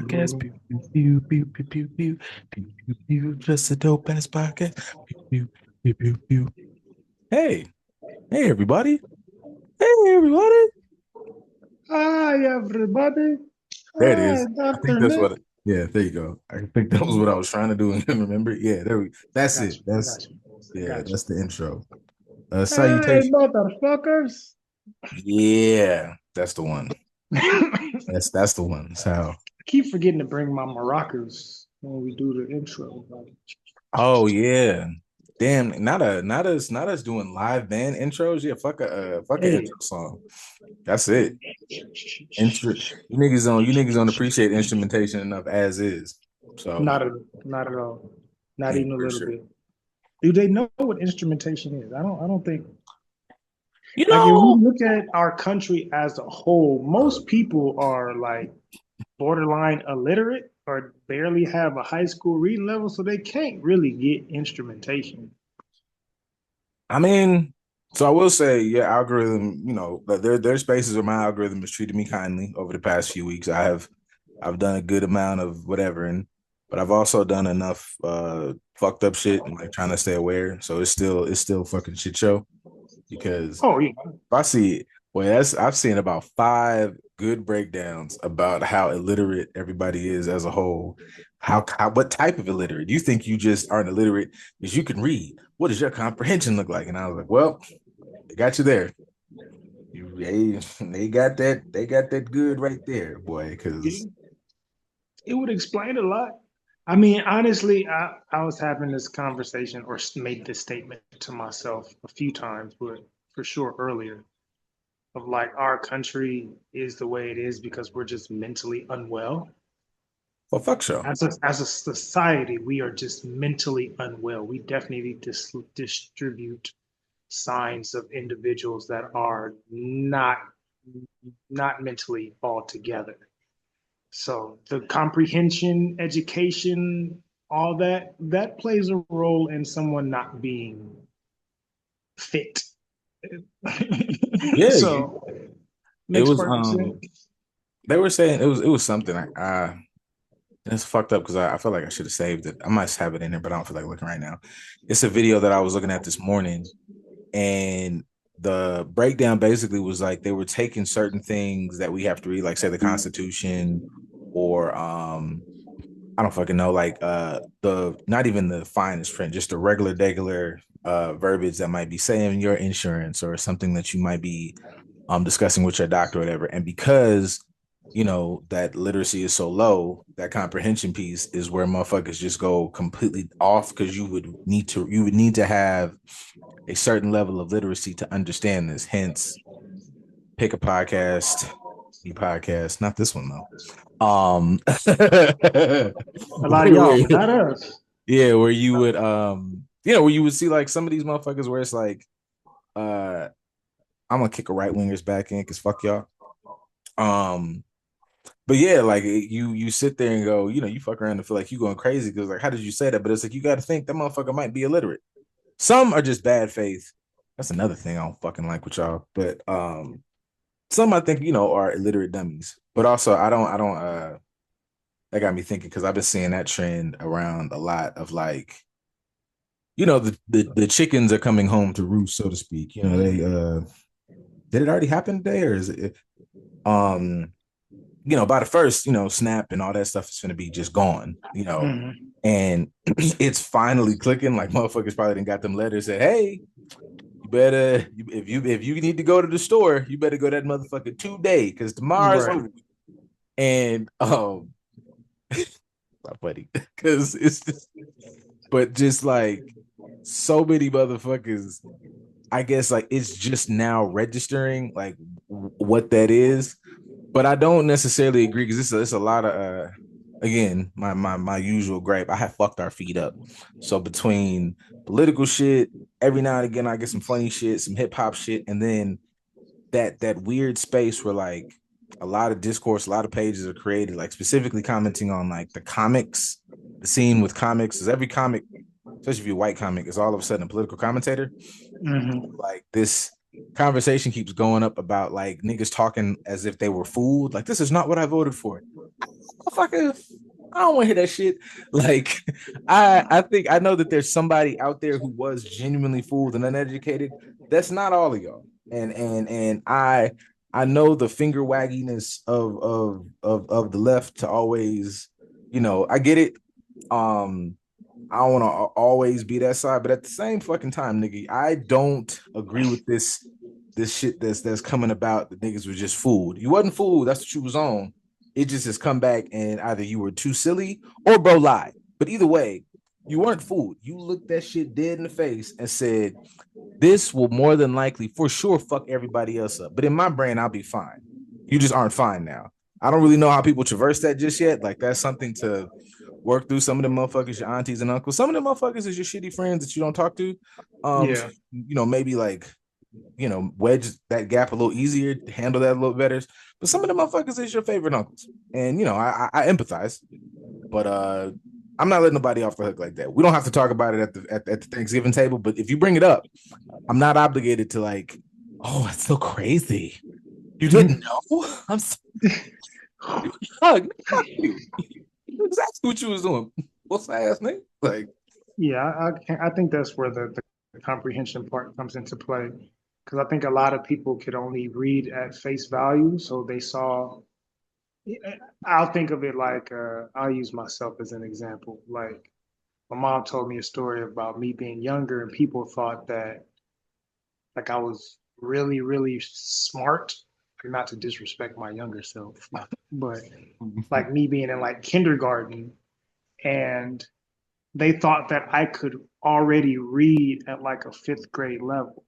podcast. Pew, pew, pew, pew, pew, pew, pew, pew, pew. Just a dope ass podcast. Pew, pew, pew, pew, pew. Hey, hey, everybody. Hey, everybody. Hi, everybody. There it Hi, is. I think Dr. that's Nick. what. Yeah, there you go. I think that was what I I was trying to do and couldn't remember. Yeah, there we. That's got it. you. I That's got you. I yeah. got you. That's the intro. Hey, Salutation. motherfuckers. Yeah, that's the one. I That's the one. So, keep forgetting to bring my maracas when we do the intro. oh yeah. Damn, not us doing live band intros. Yeah, fuck a Hey, intro song. That's it. You niggas don't appreciate instrumentation enough as is. So not at, not at all. Not yeah, even a for little sure. bit. Do they know what instrumentation is? I don't think. You Like, if we know, look at our country as a whole, most people are like borderline illiterate or barely have a high school reading level, so they can't really get instrumentation. I mean, so I will say, yeah, algorithm, but there's spaces where my algorithm has treated me kindly over the past few weeks. I've done a good amount of whatever, but I've also done enough fucked up shit and like trying to stay aware. So it's still fucking shit show because Oh yeah, if I see, well, I've seen about five good breakdowns about how illiterate everybody is as a whole. What type of illiterate? Do you think you just aren't illiterate because you can read? What does your comprehension look like? And I was like, well, they got you there. They got that good right there, boy. Because it would explain a lot. I mean, honestly, I was having this conversation or made this statement to myself a few times, but for sure earlier of like our country is the way it is because we're just mentally unwell. well, fuck show. As a society, we are just mentally unwell. We definitely distribute signs of individuals that are not mentally all together. So the comprehension, education, all that plays a role in someone not being fit. Yeah, So it makes was. perfect sense. They were saying it was something. It's fucked up because I feel like I should have saved it. I might have it in there, but I don't feel like looking right now. It's a video that I was looking at this morning, and the breakdown basically was like they were taking certain things that we have to read, like say the Constitution, or I don't fucking know, like the not even the finest print, just the regular verbiage that might be saying your insurance or something that you might be discussing with your doctor or whatever. And because that literacy is so low, that comprehension piece is where motherfuckers just go completely off because you would need to have a certain level of literacy to understand this. Hence, pick a podcast, not this one though. A lot of y'all, where, not us. yeah, where you would where you would see like some of these motherfuckers where it's like uh I'm gonna kick a right winger's back in because fuck y'all. Um But yeah, like you sit there and go, you fuck around and feel like you going crazy because like, how did you say that? But it's like you got to think that motherfucker might be illiterate. Some are just bad faith. That's another thing I don't fucking like with y'all. But some I think are illiterate dummies. But also I don't. That got me thinking because I've been seeing that trend around a lot of like, the chickens are coming home to roost, so to speak. They did it already happen today or is it um by the first, snap and all that stuff is going to be just gone. Mhm. And it's finally clicking. Like motherfuckers probably didn't got them letters that, hey, you better, if you need to go to the store, you better go that motherfucker today because tomorrow's Right. over. And not funny because it's just, but just like so many motherfuckers, I guess like it's just now registering like what that is, but I don't necessarily agree because it's a lot of again my usual gripe. I have fucked our feet up. So between political shit, every now and again I get some funny shit, some hip hop shit, and then that weird space where like a lot of discourse, a lot of pages are created, like specifically commenting on like the comics, the scene with comics. Is every comic, especially if you're a white comic, is all of a sudden a political commentator. Hmm. Like this conversation keeps going up about like niggas talking as if they were fooled. Like, this is not what I voted for. Motherfucker, I don't want to hear that shit. Like, I think I know that there's somebody out there who was genuinely fooled and uneducated. That's not all of y'all. And I know the finger wagginess of the left to always, I get it. Um, I don't want to always be that side, but at the same fucking time, nigga, I don't agree with this shit that's coming about. The niggas were just fooled. You wasn't fooled. That's what you was on. It just has come back, and either you were too silly or bro lied. But either way, you weren't fooled. You looked that shit dead in the face and said, "This will more than likely, for sure, fuck everybody else up." But in my brain, I'll be fine. You just aren't fine now. I don't really know how people traverse that just yet. Like, that's something to work through. Some of them motherfuckers, your aunties and uncles. Some of them motherfuckers is your shitty friends that you don't talk to. So, Yeah, maybe like, wedge that gap a little easier, handle that a little better. But some of them motherfuckers is your favorite uncles. And I empathize, but I'm not letting nobody off the hook like that. We don't have to talk about it at the Thanksgiving table, but if you bring it up, I'm not obligated to like, oh, that's so crazy. You didn't know? I'm so fuck you. You knew exactly what you was doing. What's ass nigga? Like, yeah. I think that's where the comprehension part comes into play, because I think a lot of people could only read at face value, so they saw. I'll think of it like I'll use myself as an example. Like my mom told me a story about me being younger, and people thought that like I was really, really smart. Not to disrespect my younger self, but like me being in like kindergarten, and they thought that I could already read at like a fifth grade level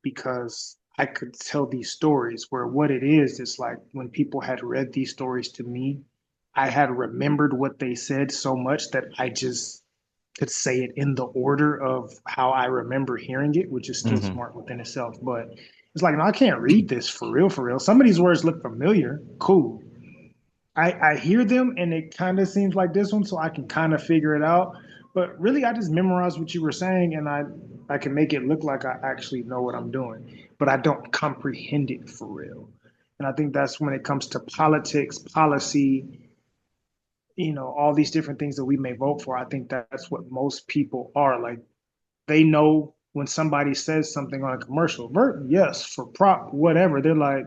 because I could tell these stories. Where what it is like when people had read these stories to me, I had remembered what they said so much that I just could say it in the order of how I remember hearing it, which is still mm-hmm. smart within itself. But it's like, no, I can't read this for real, for real. Some of these words look familiar. Cool. I hear them and it kind of seems like this one, so I can kind of figure it out. But really, I just memorize what you were saying, and I can make it look like I actually know what I'm doing, but I don't comprehend it for real. And I think that's when it comes to politics, policy, all these different things that we may vote for. I think that's what most people are like. They know when somebody says something on a commercial, yes, for prop, whatever. They're like,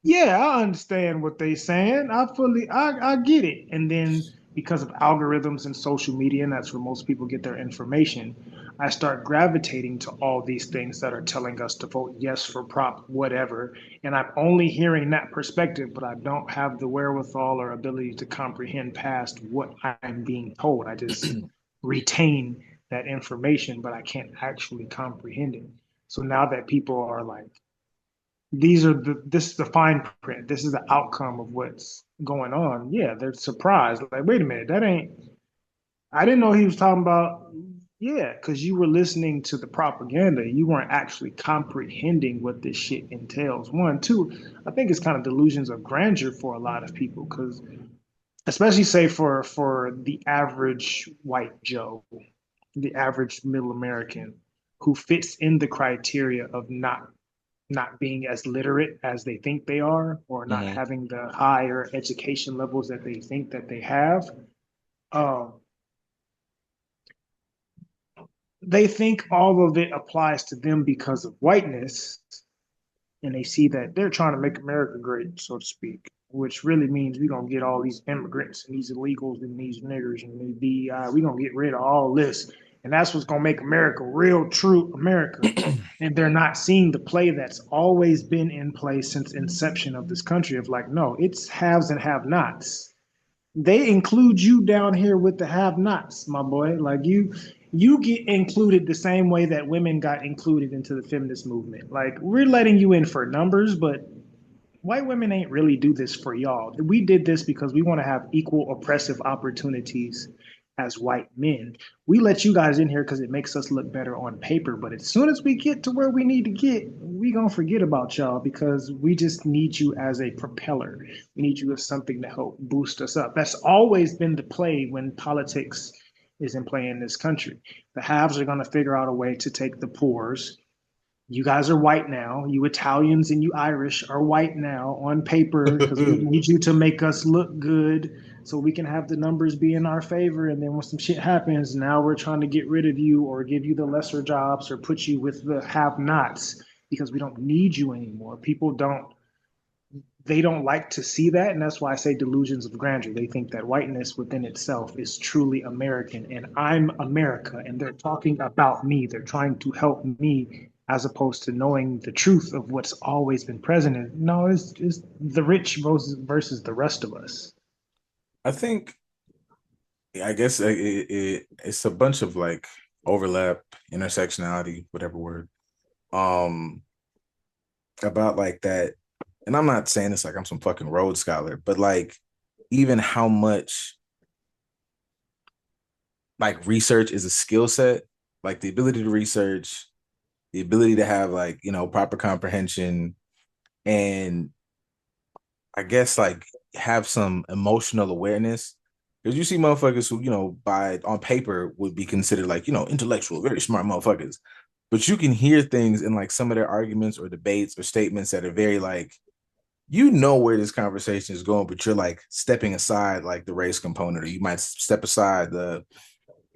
yeah, I understand what they're saying. I get it. And then because of algorithms and social media, and that's where most people get their information, I start gravitating to all these things that are telling us to vote yes for prop, whatever. And I'm only hearing that perspective, but I don't have the wherewithal or ability to comprehend past what I'm being told. I just retain that information, but I can't actually comprehend it. So now that people are like, this is the fine print. This is the outcome of what's going on. Yeah, they're surprised. Like, wait a minute, that ain't. I didn't know he was talking about. Yeah, because you were listening to the propaganda. You weren't actually comprehending what this shit entails. One, two. I think it's kind of delusions of grandeur for a lot of people, because especially say for the average white Joe, the average middle American, who fits in the criteria of not being as literate as they think they are, or not Mm-hmm. having the higher education levels that they think that they have. Um, they think all of it applies to them because of whiteness, and they see that they're trying to make America great, so to speak, which really means we're going to get all these immigrants and these illegals and these niggers and the DEI. We're going to get rid of all this. And that's what's going to make America real, true America. And they're not seeing the play that's always been in play since inception of this country of like, no, it's haves and have nots. They include you down here with the have nots, my boy. Like you get included the same way that women got included into the feminist movement. Like we're letting you in for numbers, but white women ain't really do this for y'all. We did this because we want to have equal oppressive opportunities as white men. We let you guys in here because it makes us look better on paper. But as soon as we get to where we need to get, we gonna forget about y'all because we just need you as a propeller. We need you as something to help boost us up. That's always been the play when politics is in play in this country. The haves are gonna figure out a way to take the poors, You guys are white now. You Italians and you Irish are white now on paper because we need you to make us look good so we can have the numbers be in our favor. And then when some shit happens, now we're trying to get rid of you or give you the lesser jobs or put you with the have nots because we don't need you anymore. People don't, they don't like to see that. And that's why I say delusions of grandeur. They think that whiteness within itself is truly American and I'm America and they're talking about me. They're trying to help me as opposed to knowing the truth of what's always been present. No, it's the rich versus the rest of us. I think, I guess it's a bunch of like overlap, intersectionality, whatever word, um, about like that. And I'm not saying this like I'm some fucking Rhodes Scholar, but like even how much like research is a skill set, like the ability to research, the ability to have like, proper comprehension and I guess like have some emotional awareness. Because you see motherfuckers who, by on paper would be considered like, intellectual, very smart motherfuckers. But you can hear things in like some of their arguments or debates or statements that are very like, where this conversation is going, but you're like stepping aside like the race component, or you might step aside the,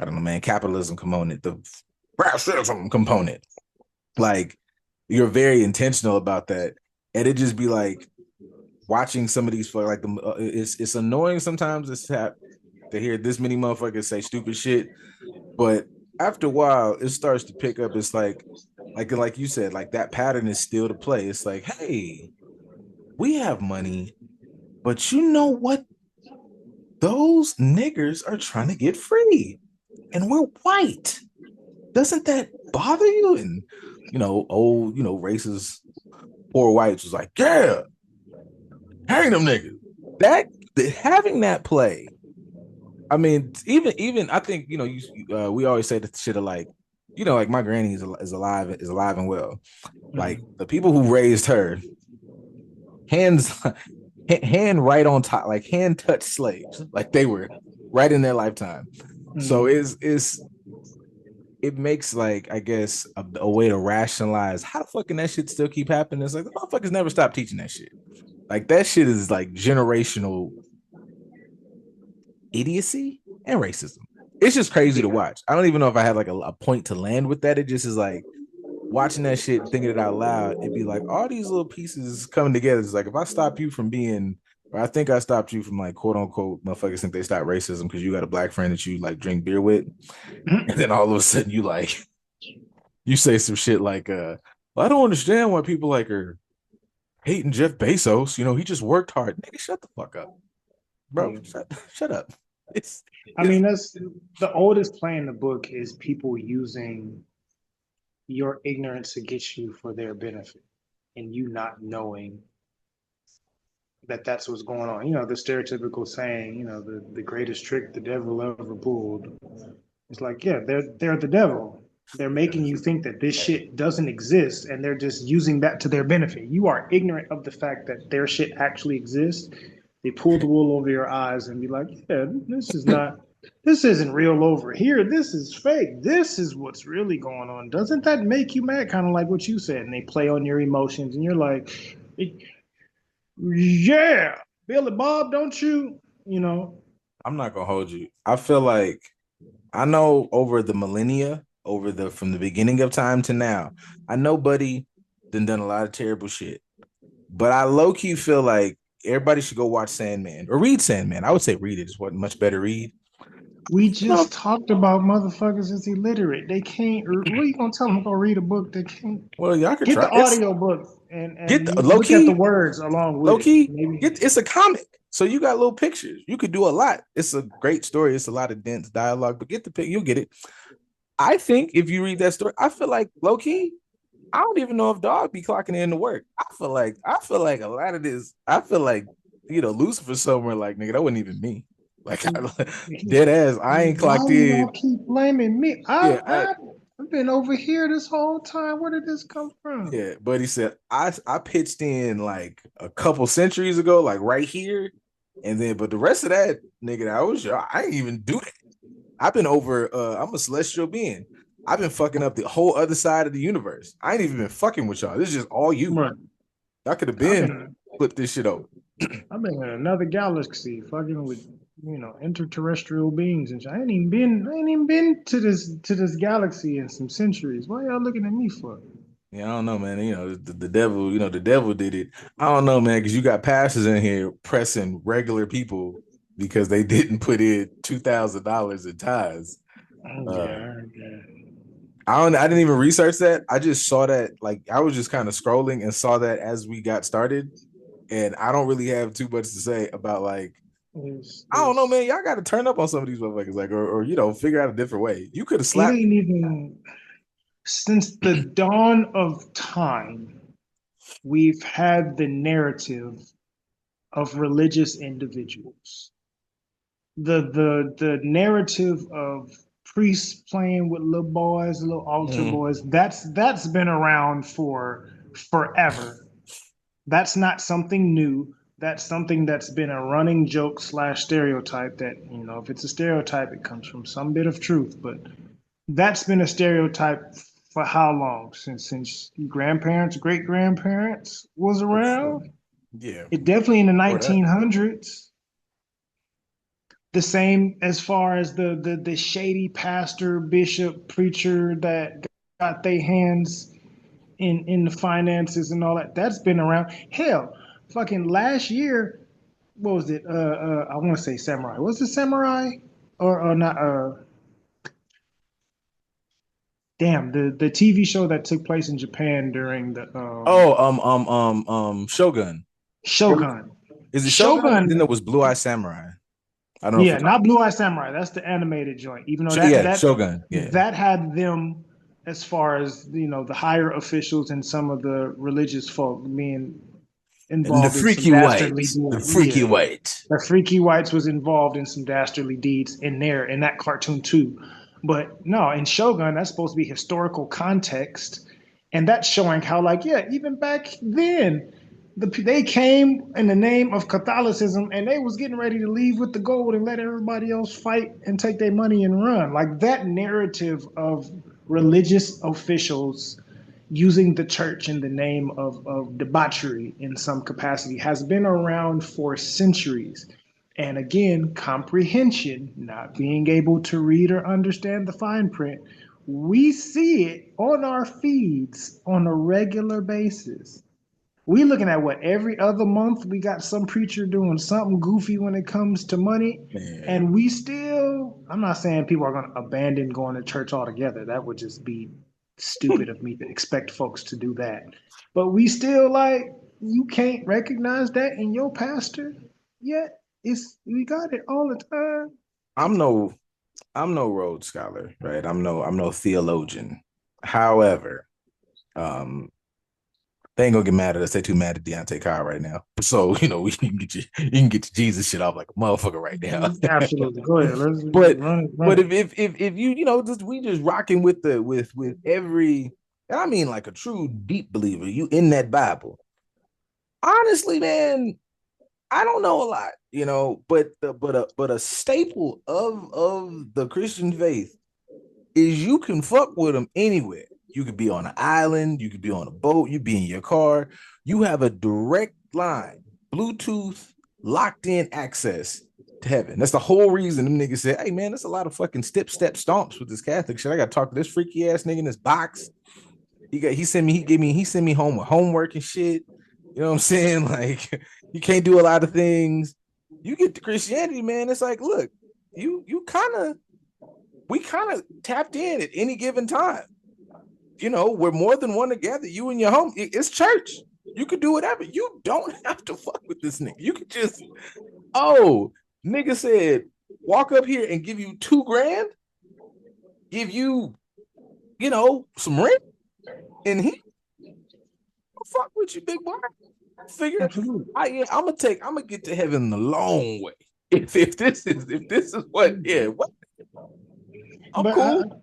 I don't know, man, capitalism component, the racism component. Like you're very intentional about that. And it just be like watching some of these like it's annoying sometimes to hear this many motherfuckers say stupid shit, but after a while it starts to pick up. It's like you said, like that pattern is still to play. It's like, hey, we have money, but you know what? Those niggers are trying to get free, and we're white. Doesn't that bother you? And old, racist poor whites was like, yeah, hang them niggas. That having that play. I mean, even I think we always say the shit of like, like my granny is alive and well. Like the people who raised her, hands hand right on top, like hand touch slaves, like they were right in their lifetime. So it makes like I guess a way to rationalize how the fucking that shit still keep happening. It's like the motherfuckers never stop teaching that shit. Like that shit is like generational idiocy and racism. It's just crazy to watch. I don't even know if I had like a point to land with that. It just is like watching that shit and thinking it out loud. It'd be like all these little pieces coming together. It's like if I stop you from being, or I think I stopped you from like quote unquote motherfuckers think they stop racism because you got a black friend that you like drink beer with, and then all of a sudden you say some shit like well, I don't understand why people like are hating Jeff Bezos. He just worked hard. Nigga, shut the fuck up, bro. Shut up. I mean, that's the oldest play in the book is people using your ignorance against you for their benefit and you not knowing that that's what's going on. The stereotypical saying, the greatest trick the devil ever pulled. It's like, yeah, they're the devil. They're making you think that this shit doesn't exist and they're just using that to their benefit. You are ignorant of the fact that their shit actually exists. They pull the wool over your eyes and be like, yeah, this isn't real over here. This is fake. This is what's really going on. Doesn't that make you mad? Kind of like what you said. And they play on your emotions and you're like, yeah, Billy Bob, don't you? I'm not gonna hold you. I feel like I know over the millennia, from the beginning of time to now, I know Buddy done a lot of terrible shit. But I low key feel like everybody should go watch Sandman or read Sandman. I would say read it. It's what much better read. We just talked about motherfuckers is illiterate. They can't. What are you gonna tell them? Go read a book. They can't Well, y'all could get try. the audio book Get and the, you low look at the key, words along with low it. key. Maybe It's a comic, so you got little pictures. You could do a lot. It's a great story. It's a lot of dense dialogue, but get the pic. You'll get it. I think if you read that story, I feel like low key. I don't even know if dog be clocking in to work. I feel like a lot of this. I feel like Lucifer somewhere like nigga that wasn't even me. Like dead ass. I ain't why clocked do y'all in. keep blaming me? Yeah, I've been over here this whole time. Where did this come from? yeah. But he said I pitched in like a couple centuries ago, like right here, and then but the rest of that nigga that I ain't even do that. I've been over. I'm a celestial being. I've been fucking up the whole other side of the universe. I ain't even been fucking with y'all. This is just all you. Right. I could have I've been been flipped this shit over. I've been in another galaxy, fucking with interterrestrial beings and shit. I ain't even been to this galaxy in some centuries. Why y'all looking at me for? Yeah, I don't know, man. The devil, the devil did it. I don't know, man, because you got pastors in here pressing regular people because they didn't put in $2,000 in tithes. Uh, Yeah, yeah. I didn't even research that. I just saw that, like, I was just kind of scrolling and saw that as we got started. And I don't really have too much to say about, like, I don't know, It's man. Y'all got to turn up on some of these motherfuckers, like, or figure out a different way. You could have it slapped. ain't even since the dawn of time. We've had the narrative of religious individuals. The narrative of priests playing with little boys, little altar Mhm. boys, that's been around for forever. That's not something new. That's something that's been a running joke slash stereotype that, if it's a stereotype, it comes from some bit of truth. But that's been a stereotype for how long? Since grandparents, great grandparents was For sure. around? Yeah. It definitely in the Or that. 1900s. The same as far as the shady pastor, bishop, preacher that got their hands in the finances and all that. That's been around. Hell, fucking last year, what was it? I want to say samurai. Was it samurai or not? Damn, the TV show that took place in Japan during the Oh, Shogun. Shogun. Is it Shogun? And then Shogun, there was Blue Eye Samurai. I don't know if we're yeah, talking. not Blue Eye Samurai. That's the animated joint. Even though Yeah, Shogun. Yeah. that had them as far as the higher officials and some of the religious folk being And the involved in some freaky dastardly white. The deeds. freaky Yeah, white. the Freaky Whites was involved in some dastardly deeds in that cartoon too. But no, in Shogun, that's supposed to be historical context, and that's showing how, like, yeah, even back then, they came in the name of Catholicism, and they was getting ready to leave with the gold and let everybody else fight and take their money and run. Like that narrative of religious officials using the church in the name of debauchery in some capacity has been around for centuries. And again, comprehension, not being able to read or understand the fine print, we see it on our feeds on a regular basis. We looking at what every other month we got some preacher doing something goofy when it comes to money, Man. and we still. I'm not saying people are going to abandon going to church altogether. That would just be stupid of me to expect folks to do that. But we still like you can't recognize that in your pastor yet. It's we got it all the time. I'm no I'm no Rhodes Scholar, right? I'm no theologian. However, um, they ain't gonna get mad at us. They too mad at Deontay Kyle right now. So, you can get your Jesus shit off like a motherfucker right now. Absolutely. Go ahead. Let's but run it. Run but it. if you just we just rocking with with every, and I mean like a true deep believer, you in that Bible. Honestly, man, I don't know a lot, but a staple of the Christian faith is you can fuck with them anywhere. You could be on an island, you could be on a boat, you be in your car. You have a direct line, Bluetooth, locked in access to heaven. That's the whole reason them niggas said, hey man, there's a lot of fucking step stomps with this Catholic shit. I gotta talk to this freaky ass nigga in this box. He sent me home with homework and shit. You know what I'm saying? Like, you can't do a lot of things. You get to Christianity, man. It's like, look, you kind of we kind of tapped in at any given time. We're more than one together. You and your home, it's church. You could do whatever. You don't have to fuck with this nigga. You could just, oh, nigga said, walk up here and give you 2 grand, give you, some rent, and he fuck with you, big boy. Figure, Absolutely. I'm gonna get to heaven the long way. If this is what, yeah, what, I'm But cool.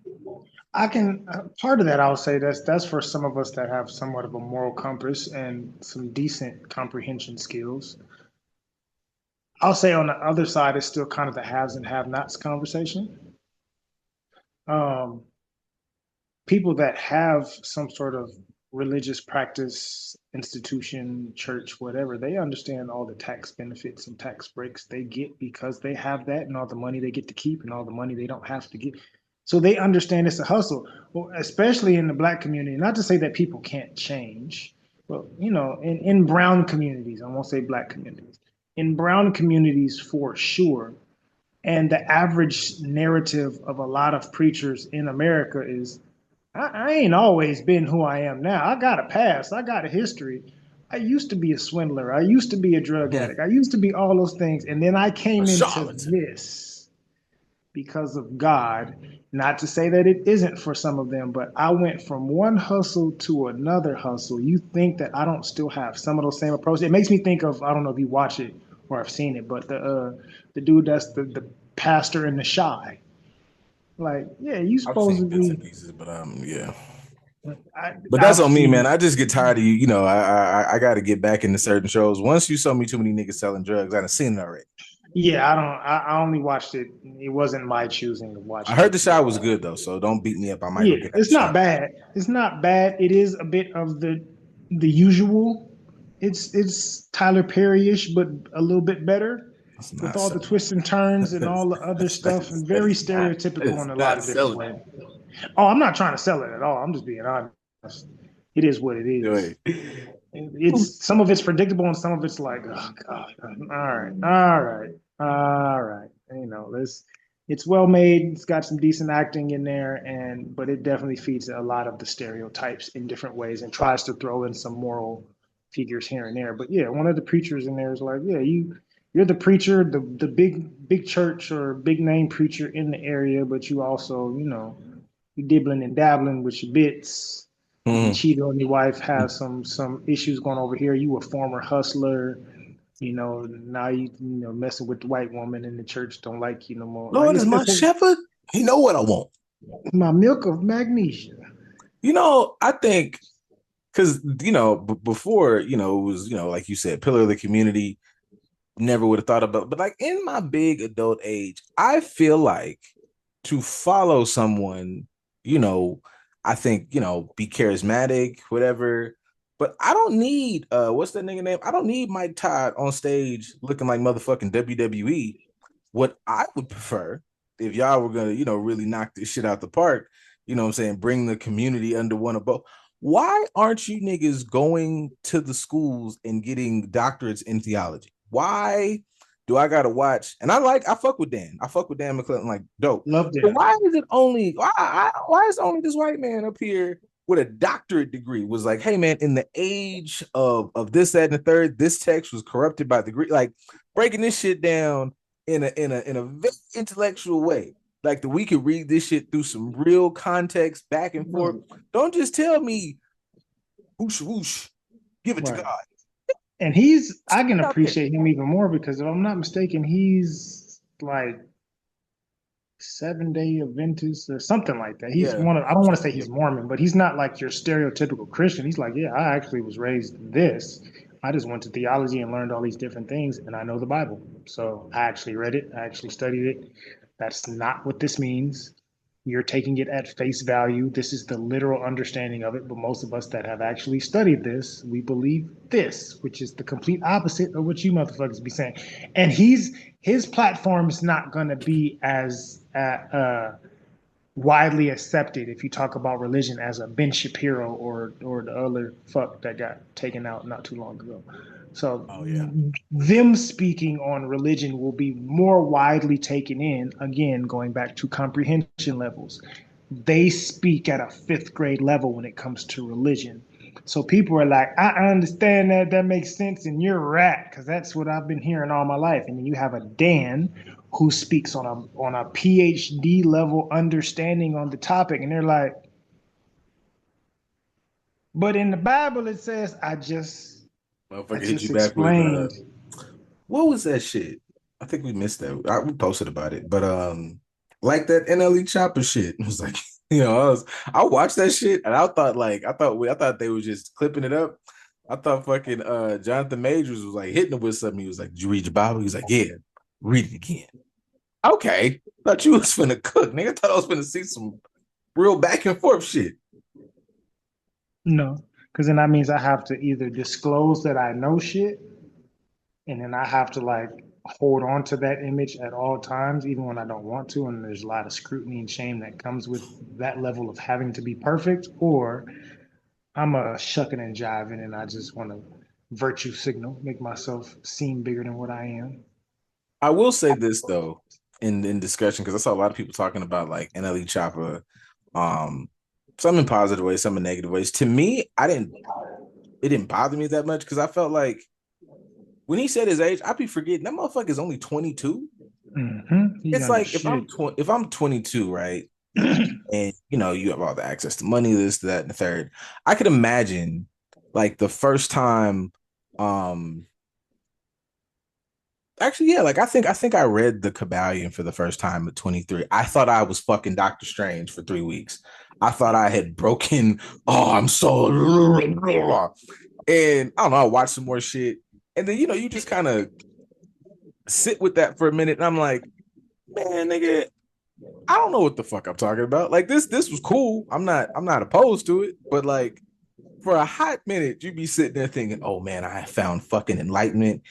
I can part of that I'll say that's for some of us that have somewhat of a moral compass and some decent comprehension skills. I'll say on the other side is still kind of the haves and have-nots conversation. Um, people that have some sort of religious practice, institution, church, whatever, they understand all the tax benefits and tax breaks they get because they have that and all the money they get to keep and all the money they don't have to get. So they understand it's a hustle, well, especially in the Black community. Not to say that people can't change, but in brown communities, I won't say Black communities, in brown communities for sure. And the average narrative of a lot of preachers in America is I ain't always been who I am now. I got a past. I got a history. I used to be a swindler. I used to be a drug addict. I used to be all those things. And then I A came into charlatan. this because of God. Not to say that it isn't for some of them, but I went from one hustle to another hustle. You think that I don't still have some of those same approaches? It makes me think of, I don't know if you watch it or have seen it, but the dude that's the pastor in The Shy. Like, yeah, you I've seen bits and supposedly pieces, but yeah. I, But that's I've on me, man. seen. I just get tired of you. You know, I got to get back into certain shows. Once you saw me too many niggas selling drugs, I done seen it already. Yeah, I don't. I only watched it. It wasn't my choosing to I watch heard it, the but shot was good though, so don't beat me up. I might go yeah, get that it's shot. not bad. It's not bad. It is a bit of the usual. It's Tyler Perry-ish, but a little bit better That's with not all the selling. twists and turns and all the other stuff, and That very is not. That stereotypical is in a lot not of different selling. ways. Oh, I'm not trying to sell it at all. I'm just being honest. It is what it is. Wait. It's some of it's predictable and some of it's like, oh god, all right. It's well made. It's got some decent acting in there, and but it definitely feeds a lot of the stereotypes in different ways and tries to throw in some moral figures here and there. But yeah, one of the preachers in there is like, yeah, you're the preacher, the big church or big name preacher in the area, but you also, you dibbling and dabbling with your bits. You Mhm. cheat on your wife, have some issues going over here. You a former hustler, now you messing with the white woman in the church don't like you no more. Like Lord is my it's shepherd. He know what I want. my milk of magnesia. You know, I think because before it was like you said, pillar of the community. Never would have thought about, but like in my big adult age, I feel like to follow someone, you know, I think, be charismatic, whatever. But I don't need what's that nigga name? I don't need Mike Todd on stage looking like motherfucking WWE. What I would prefer if y'all were gonna, really knock this shit out the park, what I'm saying, bring the community under one above. Why aren't you niggas going to the schools and getting doctorates in theology? Why do I gotta watch? And I fuck with Dan. I fuck with Dan McClellan, like dope. Loved But it. why is it only why is only this white man up here with a doctorate degree was like, hey man, in the age of this, that, and the third, this text was corrupted by the Greek, like breaking this shit down in a very intellectual way. Like that we could read this shit through some real context back and forth. Right. Don't just tell me whoosh whoosh, give it to Right. God. And I can appreciate him even more because if I'm not mistaken, he's like 7 Day Adventist or something like that. He's Yeah. I don't want to say he's Mormon, but he's not like your stereotypical Christian. He's like, yeah, I actually was raised this. I just went to theology and learned all these different things, and I know the Bible. So I actually read it. I actually studied it. That's not what this means. You're taking it at face value. This is the literal understanding of it. But most of us that have actually studied this, we believe this, which is the complete opposite of what you motherfuckers be saying. And his platform is not going to be as widely accepted if you talk about religion as a Ben Shapiro or the other fuck that got taken out not too long ago. So Oh yeah. them speaking on religion will be more widely taken in, again, going back to comprehension levels. They speak at a fifth grade level when it comes to religion. So people are like, I understand that makes sense, and you're right, because that's what I've been hearing all my life. And then you have a Dan who speaks on a PhD level understanding on the topic, and they're like, but in the Bible it says, I Motherfucker hit you just back with explained. what was that shit? I think we missed that. We posted about it, but like that NLE Chopper shit. It was like, I watched that shit and I thought they were just clipping it up. I thought fucking Jonathan Majors was like hitting him with something. He was like, "Did you read your Bible?" He was like, "Yeah, read it again." Okay, thought you was finna cook, nigga. Thought I was finna see some. real back and forth shit. No, because then that means I have to either disclose that I know shit, and then I have to like hold on to that image at all times, even when I don't want to. And there's a lot of scrutiny and shame that comes with that level of having to be perfect. Or I'm a shucking and jiving, and I just want to virtue signal, make myself seem bigger than what I am. I will say this though, in discussion, because I saw a lot of people talking about like NLE Choppa, um, some in positive ways, some in negative ways. To me, it didn't bother me that much because I felt like when he said his age, I'd be forgetting that motherfucker is only 22. He It's young as like shit. if I'm 22, right? And you know, you have all the access to money, this, that, and the third. I could imagine like the first time, um, actually, yeah, like I think I read the Kabbalion for the first time at 23. I thought I was fucking Doctor Strange for 3 weeks. I thought I had broken, oh, I'm so and I don't know, I watched some more shit. And then you just kind of sit with that for a minute, and I'm like, man, nigga, I don't know what the fuck I'm talking about. Like this was cool. I'm not opposed to it, but like for a hot minute, you be sitting there thinking, oh man, I found fucking enlightenment.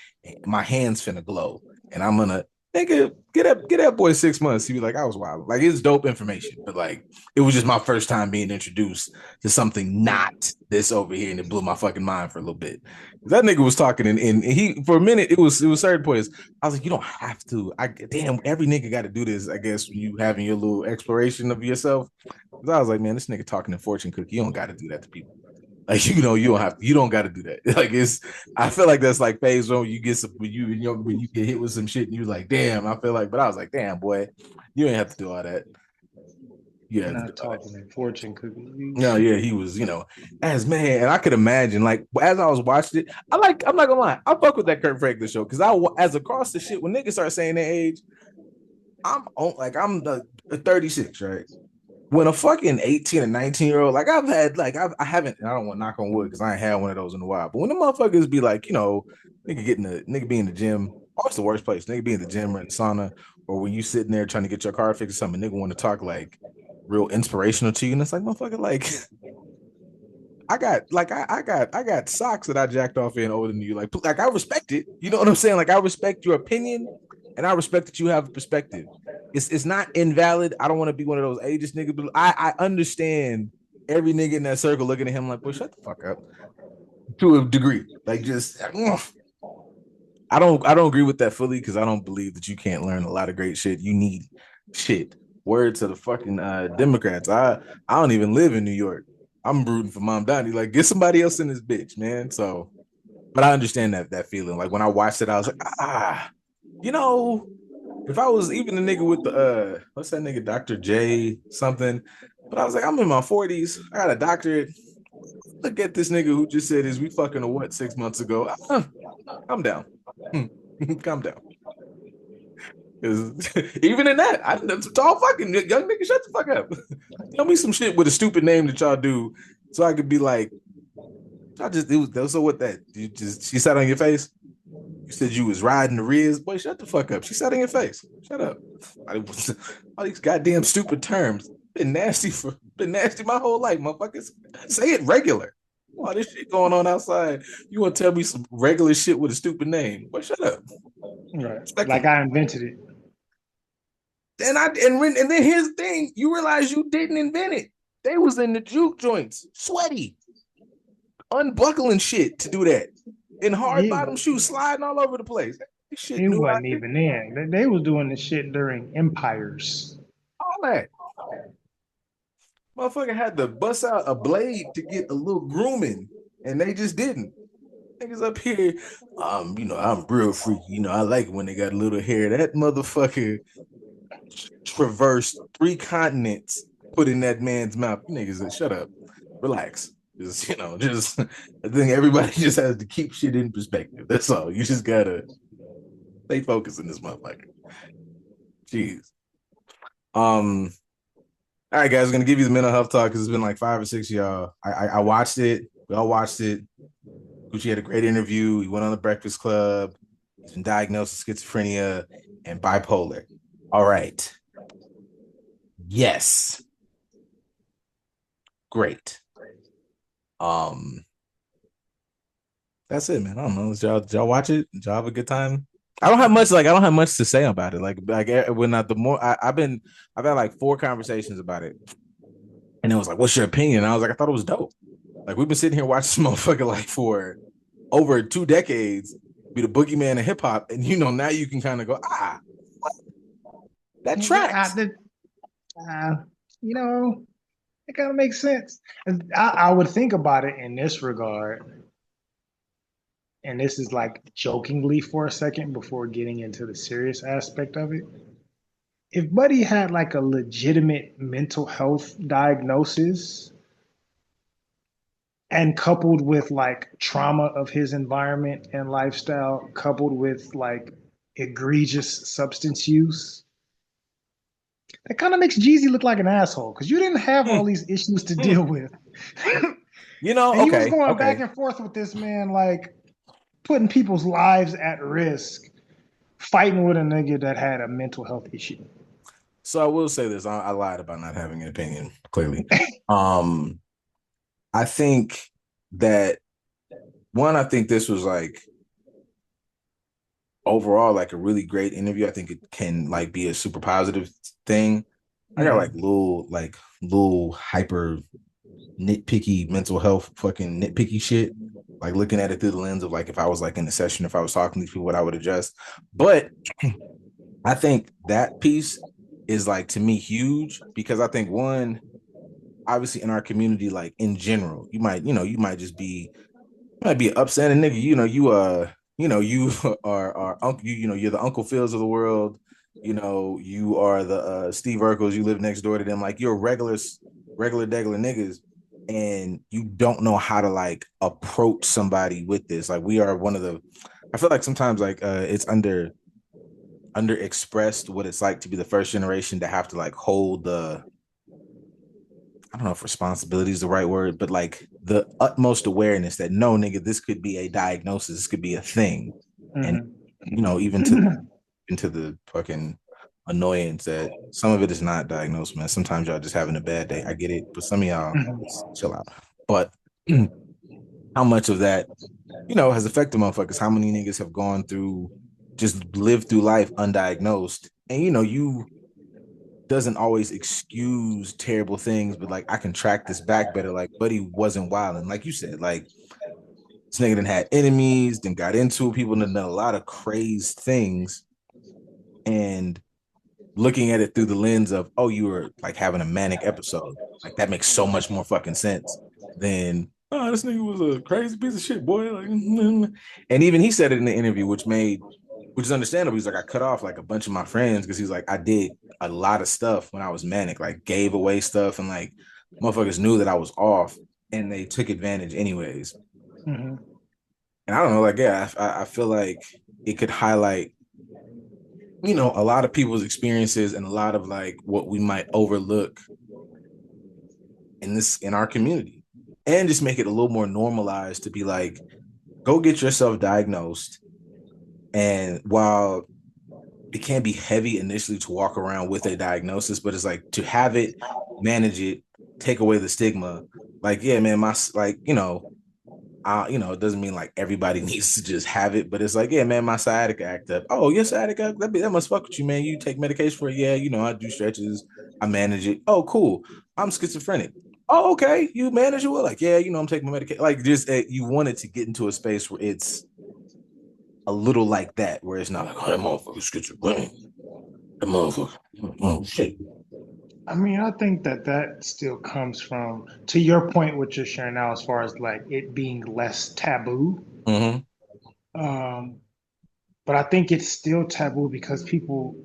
My hands finna glow. And I'm gonna nigga get that boy 6 months. He be like, I was wild. Like it's dope information, but like it was just my first time being introduced to something not this over here, and it blew my fucking mind for a little bit. That nigga was talking and he for a minute it was certain points. I was like, you don't have to. I damn every nigga got to do this, I guess, when you having your little exploration of yourself. Because I was like, man, this nigga talking in fortune cookie. You don't got to do that to people. Like you don't got to do that. Like it's I feel like that's like phase one. You get some when you get hit with some shit and you're like, damn. I feel like, but I was like, damn, boy, you ain't have to do all that. You have to do Not all that. talking in fortune No, cookies. yeah, he was, as man, and I could imagine, like, as I was watching it, I'm not gonna lie, I fuck with that Kurt Franklin show because as across the shit, when niggas start saying their age, I'm 36, right? When a fucking 18 and 19-year-old, like I've had, like I haven't, I don't want to knock on wood because I ain't had one of those in a while. But when the motherfuckers be like, nigga be in the gym, oh, it's the worst place. Nigga be in the gym or in the sauna, or when you sitting there trying to get your car fixed or something, nigga want to talk like real inspirational to you. And it's like, motherfucker, like I got socks that I jacked off in older than you. Like I respect it. You know what I'm saying? Like I respect your opinion and I respect that you have a perspective. It's not invalid. I don't want to be one of those ageist niggas, but I understand every nigga in that circle looking at him like, boy, shut the fuck up. To a degree. Like just I don't agree with that fully because I don't believe that you can't learn a lot of great shit. You need shit. Word to the fucking Democrats. I don't even live in New York. I'm rooting for Mom Donnie. Like, get somebody else in this bitch, man. So, but I understand that feeling. Like when I watched it, I was like, you know, if I was even the nigga with the what's that nigga, Dr. J something, but I was like, I'm in my 40s. I got a doctorate. Look at this nigga who just said, is we fucking or what 6 months ago? Calm down. Calm down. Because even in that, that's a tall fucking young nigga. Shut the fuck up. Tell me some shit with a stupid name that y'all do, so I could be like, I just it was so what that you just she sat on your face. You said you was riding the Riz. Boy, shut the fuck up. She sat on your face. Shut up. All these goddamn stupid terms. Been nasty my whole life, motherfuckers. Say it regular. All this shit going on outside. You want to tell me some regular shit with a stupid name? Boy, shut up. Right. Like Respectfully. I invented it. And then here's the thing: you realize you didn't invent it. They was in the juke joints, sweaty, unbuckling shit to do that, in hard Yeah, bottom shoes, sliding all over the place. This shit it new out wasn't here. even in. They was doing this shit during empires. All that motherfucker had to bust out a blade to get a little grooming, and they just didn't. Niggas up here, I'm real freaky. I like it when they got a little hair. That motherfucker traversed 3 continents, put in that man's mouth. You niggas, shut up, relax. Just I think everybody just has to keep shit in perspective. That's all. You just gotta stay focused in this motherfucker. Jeez. All right, guys, I'm gonna give you the mental health talk because it's been like 5 or 6 of y'all. I watched it. We all watched it. Gucci had a great interview. He went on the Breakfast Club. He's been diagnosed with schizophrenia and bipolar. All right. Yes. great. Um, that's it, man. I don't know. Did y'all watch it? Did y'all have a good time? I don't have much to say about it. When I the more I've had like four conversations about it, and it was like, "What's your opinion?" And I was like, "I thought it was dope." Like we've been sitting here watching this motherfucker like for over 2 decades be the boogeyman of hip hop, and now you can kind of go, that Yeah, tracks. uh, you know, it kind of makes sense. And I would think about it in this regard, and this is like jokingly for a second before getting into the serious aspect of it. If Buddy had like a legitimate mental health diagnosis and coupled with like trauma of his environment and lifestyle, coupled with like egregious substance use, that kind of makes Jeezy look like an asshole because you didn't have all Hmm, these issues to hmm. deal with. And you was Okay, going back okay. and forth with this man, like putting people's lives at risk, fighting with a nigga that had a mental health issue. So I will say this: I lied about not having an opinion. Clearly, um, I think that one. I think this was like overall like a really great interview. I think it can like be a super positive thing. I got Mm-hmm. like little hyper nitpicky mental health fucking nitpicky shit. Like looking at it through the lens of like if I was like in a session, if I was talking to these people, what I would adjust. But I think that piece is like to me huge because I think one, obviously in our community, like in general, you might just be might be an upstanding nigga. You are uncle. You're the Uncle Phils of the world. You are the Steve Urkels. You live next door to them. Like you're regular, degular niggas, and you don't know how to like approach somebody with this. Like we are one of the. I feel like sometimes like it's under expressed what it's like to be the first generation to have to like hold the I don't know if responsibility is the right word, but like the utmost awareness that no, nigga, this could be a diagnosis, this could be a thing, and even to Mm-hmm. into the fucking annoyance that some of it is not diagnosed, man. Sometimes y'all just having a bad day. I get it, but some of y'all just chill out. But how much of that, has affected motherfuckers? How many niggas have gone through, just lived through life undiagnosed, and you doesn't always excuse terrible things, but like I can track this back better. Like Buddy wasn't wild, and like you said, like this nigga done had enemies, then got into it. People done a lot of crazed things, and looking at it through the lens of you were like having a manic episode, like that makes so much more fucking sense than this nigga was a crazy piece of shit, boy. Like, and even he said it in the interview, which is understandable. He's like, I cut off like a bunch of my friends because he's like, I did a lot of stuff when I was manic, like gave away stuff, and like motherfuckers knew that I was off, and they took advantage anyways. Mm-hmm. And I don't know, like I feel like it could highlight a lot of people's experiences and a lot of like what we might overlook in our community, and just make it a little more normalized to be like, go get yourself diagnosed. And while it can be heavy initially to walk around with a diagnosis, but it's like to have it, manage it, take away the stigma. Like, yeah, man, it doesn't mean like everybody needs to just have it, but it's like, yeah, man, my sciatica act up. Oh, your sciatica act, that must fuck with you, man. You take medication for it. Yeah, I do stretches, I manage it. Oh, cool. I'm schizophrenic. Oh, okay. You manage it well. Like, yeah, I'm taking my medication. Like, just you wanted to get into a space where it's a little like that, where it's not like, oh, that motherfucker schizophrenic. That motherfucker. Oh shit. I mean, I think that that still comes from, to your point, what you're sharing now, as far as like it being less taboo. Mm-hmm. Um, but I think it's still taboo because people,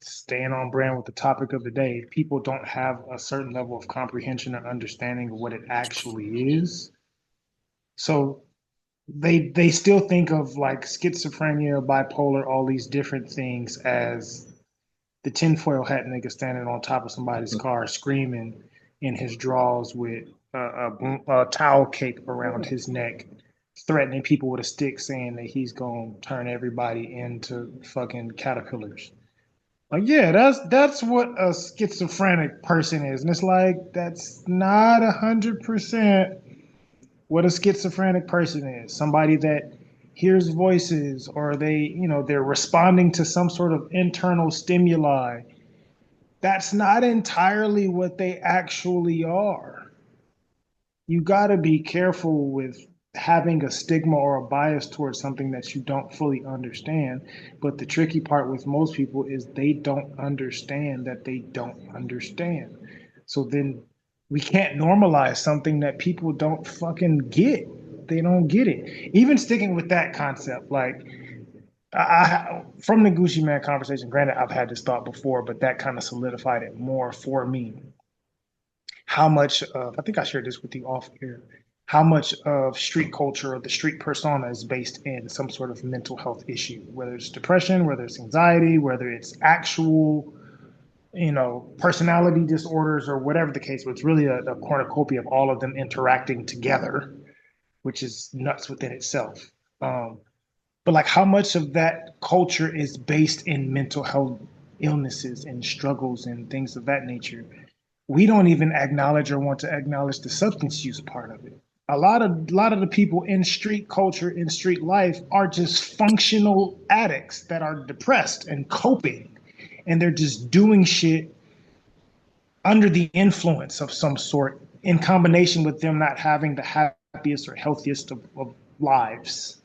staying on brand with the topic of the day, people don't have a certain level of comprehension or understanding of what it actually is. So they still think of like schizophrenia, bipolar, all these different things as the tinfoil hat nigga standing on top of somebody's car screaming in his drawers with a towel cape around his neck, threatening people with a stick, saying that he's gonna turn everybody into fucking caterpillars. Like, yeah, that's what a schizophrenic person is. And it's like that's not 100% what a schizophrenic person is. Somebody that hears voices or they're responding to some sort of internal stimuli. That's not entirely what they actually are. You got to be careful with having a stigma or a bias towards something that you don't fully understand. But the tricky part with most people is they don't understand that they don't understand. So then we can't normalize something that people don't fucking get. They don't get it. Even sticking with that concept, like from the Gucci Man conversation, granted, I've had this thought before, but that kind of solidified it more for me. How much of, I think I shared this with you off air, how much of street culture or the street persona is based in some sort of mental health issue, whether it's depression, whether it's anxiety, whether it's actual, personality disorders or whatever the case, but it's really a cornucopia of all of them interacting together, which is nuts within itself. Um, but like how much of that culture is based in mental health illnesses and struggles and things of that nature? We don't even acknowledge or want to acknowledge the substance use part of it. A lot of the people in street culture, in street life, are just functional addicts that are depressed and coping, and they're just doing shit under the influence of some sort, in combination with them not having the happiest or healthiest of lives.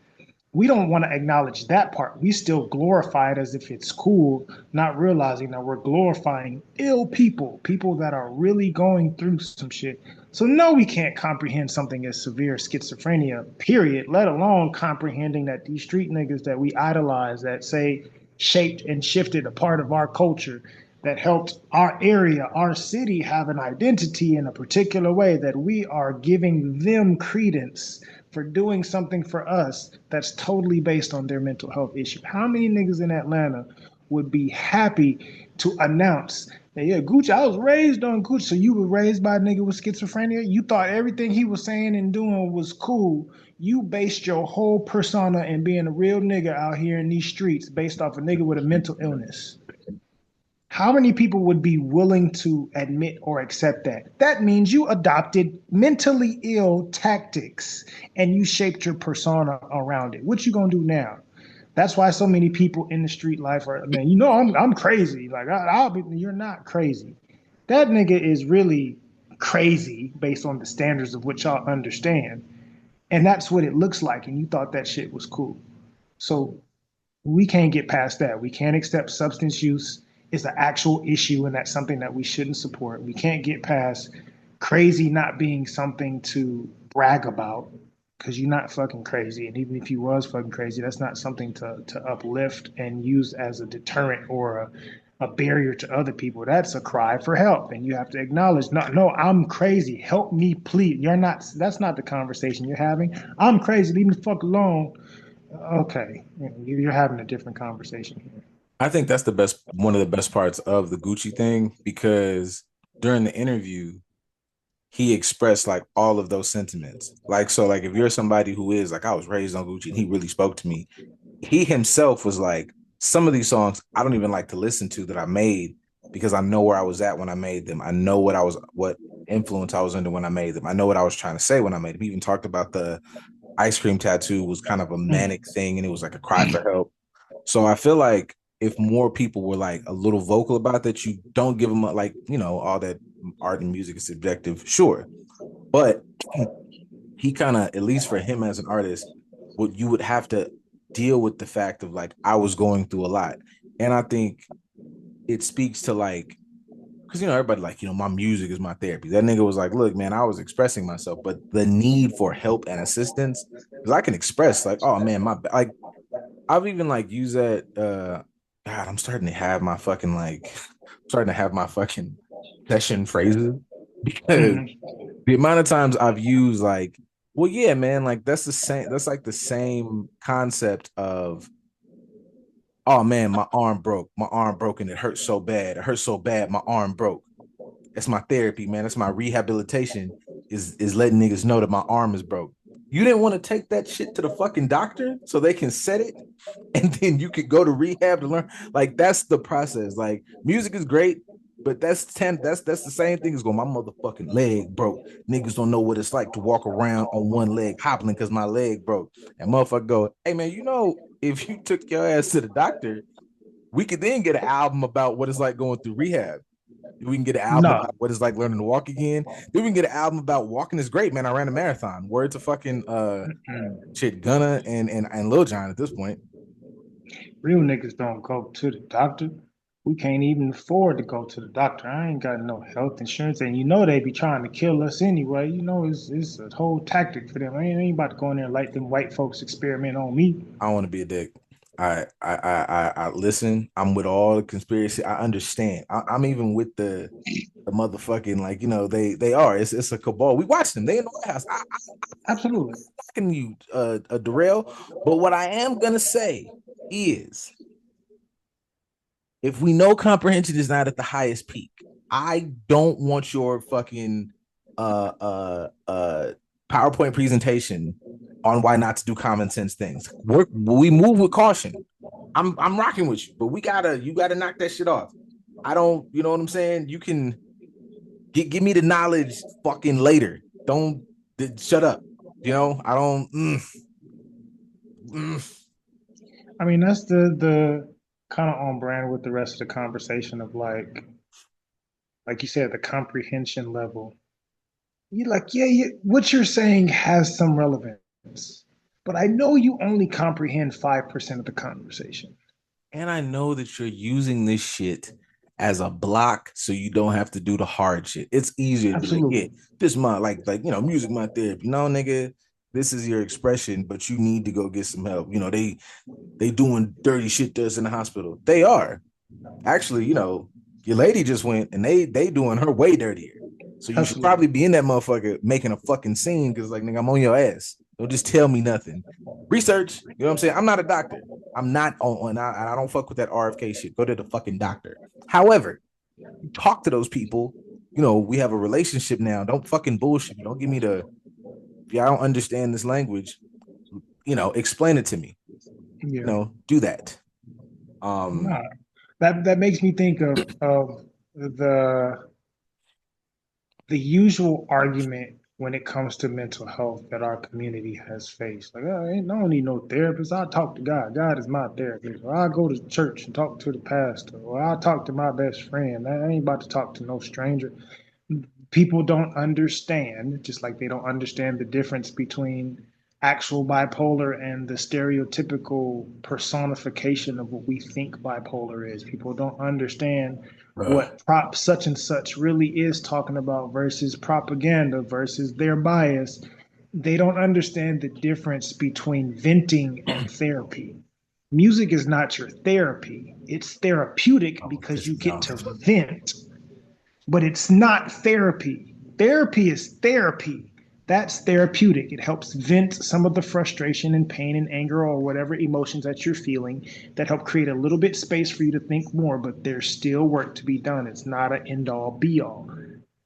We don't want to acknowledge that part. We still glorify it as if it's cool, not realizing that we're glorifying ill people, people that are really going through some shit. So, no, we can't comprehend something as severe as schizophrenia, period, let alone comprehending that these street niggas that we idolize, that say shaped and shifted a part of our culture, that helped our area, our city have an identity in a particular way, that we are giving them credence for doing something for us that's totally based on their mental health issue. How many niggas in Atlanta would be happy to announce that, yeah, Gucci, I was raised on Gucci. So you were raised by a nigga with schizophrenia? You thought everything he was saying and doing was cool. You based your whole persona and being a real nigga out here in these streets based off a nigga with a mental illness. How many people would be willing to admit or accept that? That means you adopted mentally ill tactics and you shaped your persona around it. What you gonna do now? That's why so many people in the street life are, man, I'm crazy. Like I'll be, you're not crazy. That nigga is really crazy based on the standards of which y'all understand. And that's what it looks like. And you thought that shit was cool. So we can't get past that. We can't accept substance use is an actual issue, and that's something that we shouldn't support. We can't get past crazy not being something to brag about because you're not fucking crazy. And even if you was fucking crazy, that's not something to uplift and use as a deterrent or a barrier to other people. That's a cry for help. And you have to acknowledge, no, no, I'm crazy. Help me, please. You're not, that's not the conversation you're having. I'm crazy. Leave me the fuck alone. Okay, you're having a different conversation here. I think that's the best, one of the best parts of the Gucci thing, because during the interview, he expressed like all of those sentiments. Like, so like if you're somebody who is like, I was raised on Gucci and he really spoke to me, he himself was like, some of these songs I don't even like to listen to that I made because I know where I was at when I made them. I know what influence I was under when I made them. I know what I was trying to say when I made them. He even talked about the ice cream tattoo was kind of a Mm. manic thing and it was like a cry for help. So I feel like if more people were like a little vocal about that, you don't give them like, all that art and music is subjective, sure. But he kind of, at least for him as an artist, what you would have to deal with the fact of like, I was going through a lot. And I think it speaks to like, because everybody like, my music is my therapy. That nigga was like, look, man, I was expressing myself, but the need for help and assistance, because I can express like, oh man, like I've even like used that. God, I'm starting to have my fucking like, starting to have my fucking session phrases because Mhm. the amount of times I've used like, well, yeah, man, like that's the same. That's like the same concept of, oh man, my arm broke. My arm broke and it hurts so bad. It hurts so bad. My arm broke. That's my therapy, man. That's my rehabilitation. Is letting niggas know that my arm is broke. You didn't want to take that shit to the fucking doctor so they can set it and then you could go to rehab to learn. Like that's the process. Like music is great, but that's the same thing as going, my motherfucking leg broke. Niggas don't know what it's like to walk around on one leg hobbling because my leg broke. And motherfucker go, hey man, if you took your ass to the doctor, we could then get an album about what it's like going through rehab. We can get an album No, about what it's like learning to walk again. Then we can get an album about walking is great, man. I ran a marathon. Word to fucking mm-mm. shit, Gunna and Lil Jon at this point. Real niggas don't go to the doctor. We can't even afford to go to the doctor. I ain't got no health insurance, and you know they be trying to kill us anyway. You know it's a whole tactic for them. I ain't about to go in there and let them white folks experiment on me. I don't want to be a dick. I listen. I'm with all the conspiracy. I understand. I'm even with the motherfucking like they are. It's a cabal. We watch them. They in the White House. Absolutely. Can you derail? But what I am gonna say is, if we know comprehension is not at the highest peak, I don't want your fucking uh uh uh PowerPoint presentation on why not to do common sense things. We move with caution. I'm rocking with you, but you gotta knock that shit off. I don't, you know what I'm saying? You can give me the knowledge fucking later. Don't shut up. I don't. Mm. I mean, that's the kind of on brand with the rest of the conversation of like you said, the comprehension level. You're like, yeah, what you're saying has some relevance, but I know you only comprehend 5% of the conversation. And I know that you're using this shit as a block so you don't have to do the hard shit. It's easier to be like, yeah, Absolutely. this my music my therapy. No, nigga, this is your expression, but you need to go get some help. They doing dirty shit to us in the hospital. They are. Actually, your lady just went and they doing her way dirtier. So you should Absolutely. probably be in that motherfucker making a fucking scene because like nigga, I'm on your ass. Don't just tell me nothing. Research. You know what I'm saying? I'm not a doctor. I'm not on. I don't fuck with that RFK shit. Go to the fucking doctor. However, talk to those people. We have a relationship now. Don't fucking bullshit. Don't give me the. If I don't understand this language, explain it to me. Yeah. Do that. Nah. That makes me think of the the usual argument when it comes to mental health that our community has faced. Like, oh, I don't need no therapist. I'll talk to God. God is my therapist. Or I'll go to church and talk to the pastor. Or I'll talk to my best friend. I ain't about to talk to no stranger. People don't understand, just like they don't understand the difference between actual bipolar and the stereotypical personification of what we think bipolar is. People don't understand Bruh. what prop such and such really is talking about versus propaganda versus their bias. They don't understand the difference between venting and therapy. Music is not your therapy. It's therapeutic Oh, because piss you me get off. to vent, but it's not therapy. Therapy is therapy. That's therapeutic. It helps vent some of the frustration and pain and anger or whatever emotions that you're feeling that help create a little bit space for you to think more, but there's still work to be done. It's not an end all be all.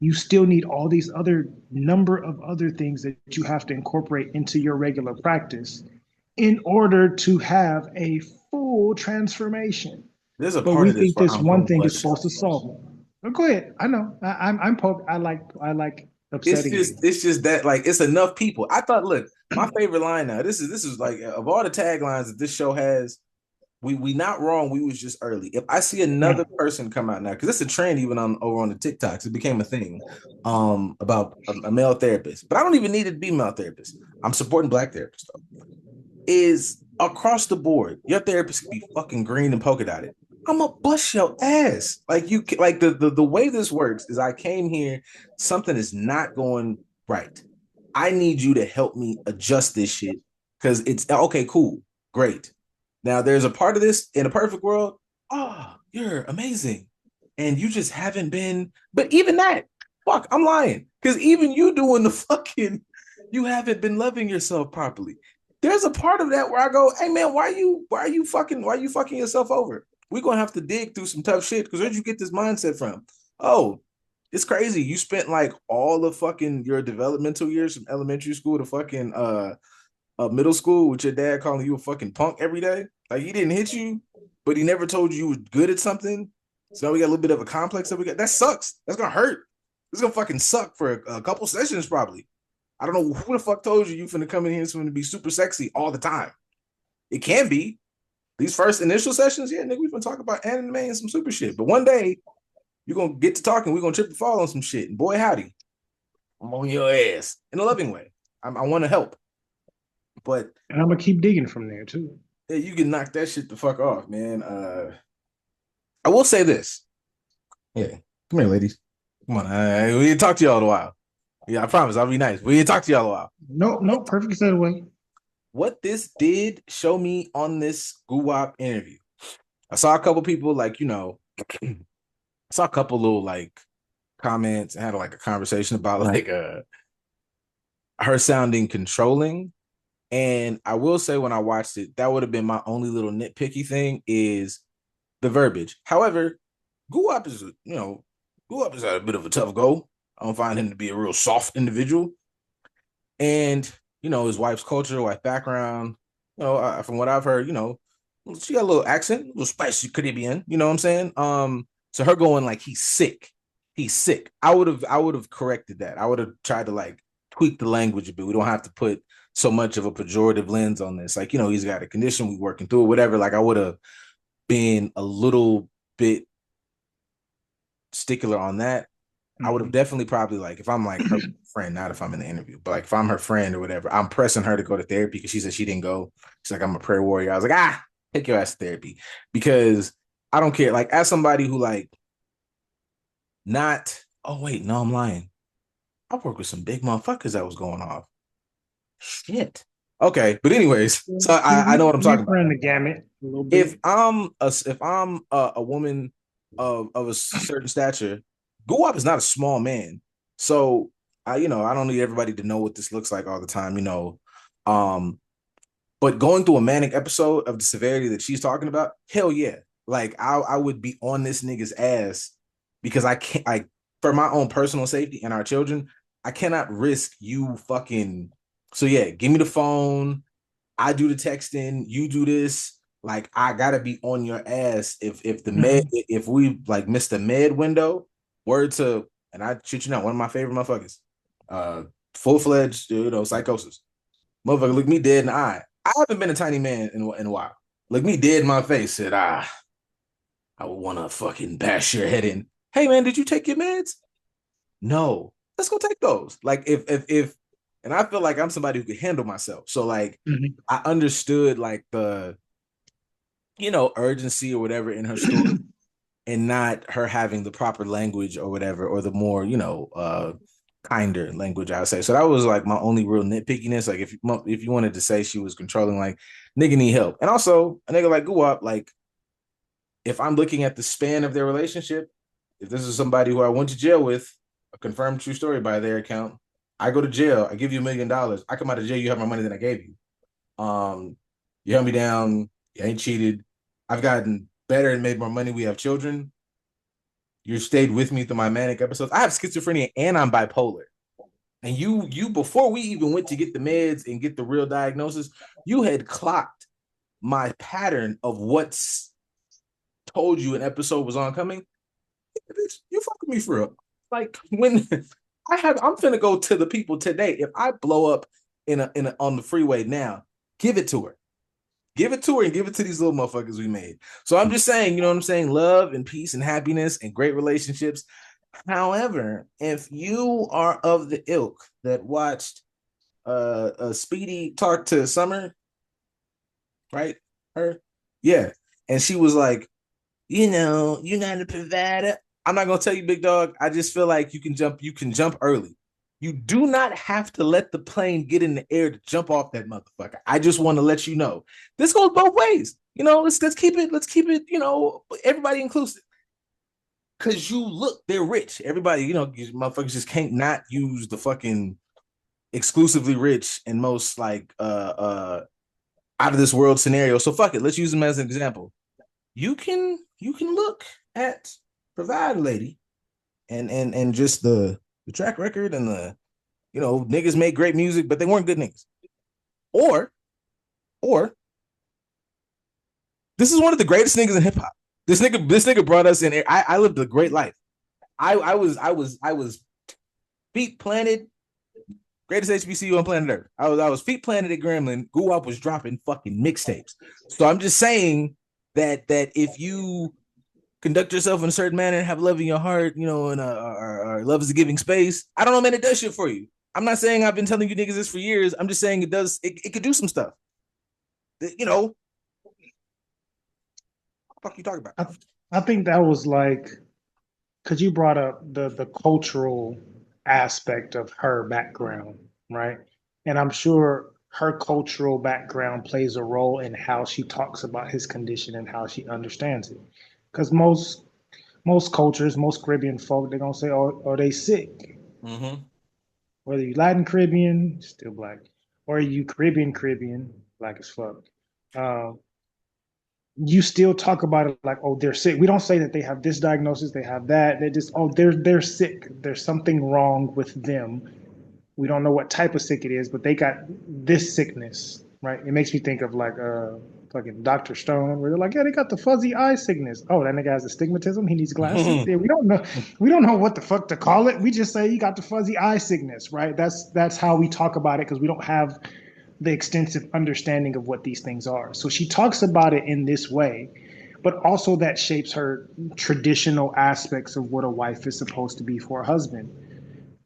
You still need all these other number of other things that you have to incorporate into your regular practice in order to have a full transformation. There's a But part we of this think where this I'm one gonna thing is bust supposed your to ass. solve it. But go ahead. I know. I'm I like It's upsetting you. just it's just that like it's enough people. I thought, look, my favorite line now. This is like of all the taglines that this show has. We not wrong. We was just early. If I see another Mm. person come out now, because it's a trend even on over on the TikToks, it became a thing. About a male therapist, but I don't even need it to be male therapist. I'm supporting black therapists though. Is across the board. Your therapist could be fucking green and polka dotted. I'm gonna bust your ass. Like like the way this works is I came here, something is not going right. I need you to help me adjust this shit because it's okay, cool, great. Now there's a part of this in a perfect world. Oh, you're amazing. And you just haven't been, but even that, fuck, I'm lying. Because even you doing the fucking, you haven't been loving yourself properly. There's a part of that where I go, hey man, why are you fucking yourself over? We're gonna have to dig through some tough shit because where'd you get this mindset from? Oh, It's crazy. You spent like all the fucking your developmental years from elementary school to fucking middle school with your dad calling you a fucking punk every day. Like he didn't hit you, but he never told you you were good at something. So now we got a little bit of a complex that we got. That sucks. That's gonna hurt. It's gonna fucking suck for a couple sessions probably. I don't know who the fuck told you you finna come in here and finna be super sexy all the time. It can be these first initial sessions. Yeah, nigga, we finna talk about anime and some super shit. But one day you're gonna get to talking. We're gonna trip and fall on some shit. And boy, howdy, I'm on your ass in a loving way. I want to help, but And I'm gonna keep digging from there too. yeah, you can knock that shit the fuck off, man. I will say this. Yeah, come here, ladies. Come on, we didn't talk to y'all in a while. Yeah, I promise I'll be nice. We didn't talk to y'all in a while. No, no, perfect segue. What this did show me on this Guwop interview, I saw a couple people like I saw a couple little like comments and had like a conversation about like her sounding controlling. And I will say when I watched it, that would have been my only little nitpicky thing is the verbiage. However, Guwop is, Guwop has had a bit of a tough go. I don't find him to be a real soft individual. And, his wife's culture, wife background, from what I've heard, she got a little accent, a little spicy Caribbean, you know what I'm saying? So her going like he's sick. He's sick. I would have corrected that. I would have tried to like tweak the language a bit. We don't have to put so much of a pejorative lens on this. Like, he's got a condition, we working through it, whatever. Like I would have been a little bit stickler on that. I would have definitely probably like if I'm like her friend, not if I'm in the interview, but like if I'm her friend or whatever, I'm pressing her to go to therapy because she said she didn't go. She's like, I'm a prayer warrior. I was like, take your ass to therapy because I don't care. Like as somebody who like not, oh wait, no, I'm lying. I worked with some big motherfuckers that was going off. Shit. Okay, but anyways, so I know what I'm talking We've about. run the gamut a little If bit. I'm a woman of a certain stature, Guwap is not a small man. So I don't need everybody to know what this looks like all the time. Um, but going through a manic episode of the severity that she's talking about, hell yeah. Like I would be on this nigga's ass because I can't for my own personal safety and our children, I cannot risk you fucking so yeah, give me the phone. I do the texting, you do this. Like I gotta be on your ass if the med Mhm. if we like miss the med window, word to and I shit you not, one of my favorite motherfuckers. Uh full-fledged, psychosis. Motherfucker look me dead in the eye. I haven't been a tiny man in a while. Look me dead in my face, said I would wanna fucking bash your head in. Hey man, did you take your meds? No. Let's go take those. Like if and I feel like I'm somebody who could handle myself. So like Mhm. I understood like the urgency or whatever in her story and not her having the proper language or whatever or the more kinder language I would say. So that was like my only real nitpickiness. Like if you wanted to say she was controlling, like nigga need help. And also a nigga like Guwap, like if I'm looking at the span of their relationship, if this is somebody who I went to jail with, a confirmed true story by their account, I go to jail, I give you $1 million, I come out of jail, you have more money than I gave you. You held me down, you ain't cheated. I've gotten better and made more money. We have children. You stayed with me through my manic episodes. I have schizophrenia and I'm bipolar. And you before we even went to get the meds and get the real diagnosis, you had clocked my pattern of what's told you an episode was oncoming. Bitch, you fucking me for real. Like when I'm finna go to the people today. If I blow up in a on the freeway now, give it to her. Give it to her and give it to these little motherfuckers we made. So I'm just saying, you know what I'm saying? Love and peace and happiness and great relationships. However, if you are of the ilk that watched Speedy talk to Summer, right? Her, yeah. And she was like, you're not a provider. I'm not gonna tell you, big dog. I just feel like you can jump early. You do not have to let the plane get in the air to jump off that motherfucker. I just want to let you know. This goes both ways. Let's keep it, everybody inclusive. Cause you look, they're rich. Everybody, motherfuckers just can't not use the fucking exclusively rich and most like out of this world scenario. So fuck it. Let's use them as an example. You can look at Provide Lady and just the track record and the niggas made great music, but they weren't good niggas. Or or this is one of the greatest niggas in hip hop. This nigga brought us in. I lived a great life. I was feet planted, greatest HBCU on planet Earth. I was feet planted at Gremlin. Guwop was dropping fucking mixtapes. So I'm just saying that if you conduct yourself in a certain manner and have love in your heart, and or love is a giving space. I don't know, man. It does shit for you. I'm not saying I've been telling you niggas this for years. I'm just saying it does. It could do some stuff. What the fuck you talking about? I, I think that was like, because you brought up the cultural aspect of her background, right? And I'm sure her cultural background plays a role in how she talks about his condition and how she understands it. Because most cultures, most Caribbean folk, they're gonna say, "Oh, are they sick?" Mm-hmm. Whether you Latin Caribbean, still black, or you Caribbean, black as fuck. Um, you still talk about it like, oh, they're sick. We don't say that they have this diagnosis, they have that. They just, oh, they're sick. There's something wrong with them. We don't know what type of sick it is, but they got this sickness, right? It makes me think of like fucking Dr. Stone, where they're like, yeah, they got the fuzzy eye sickness. Oh, that nigga has astigmatism. He needs glasses. Yeah, we don't know what the fuck to call it. We just say he got the fuzzy eye sickness, right? That's how we talk about it because we don't have the extensive understanding of what these things are. So she talks about it in this way, but also that shapes her traditional aspects of what a wife is supposed to be for a husband,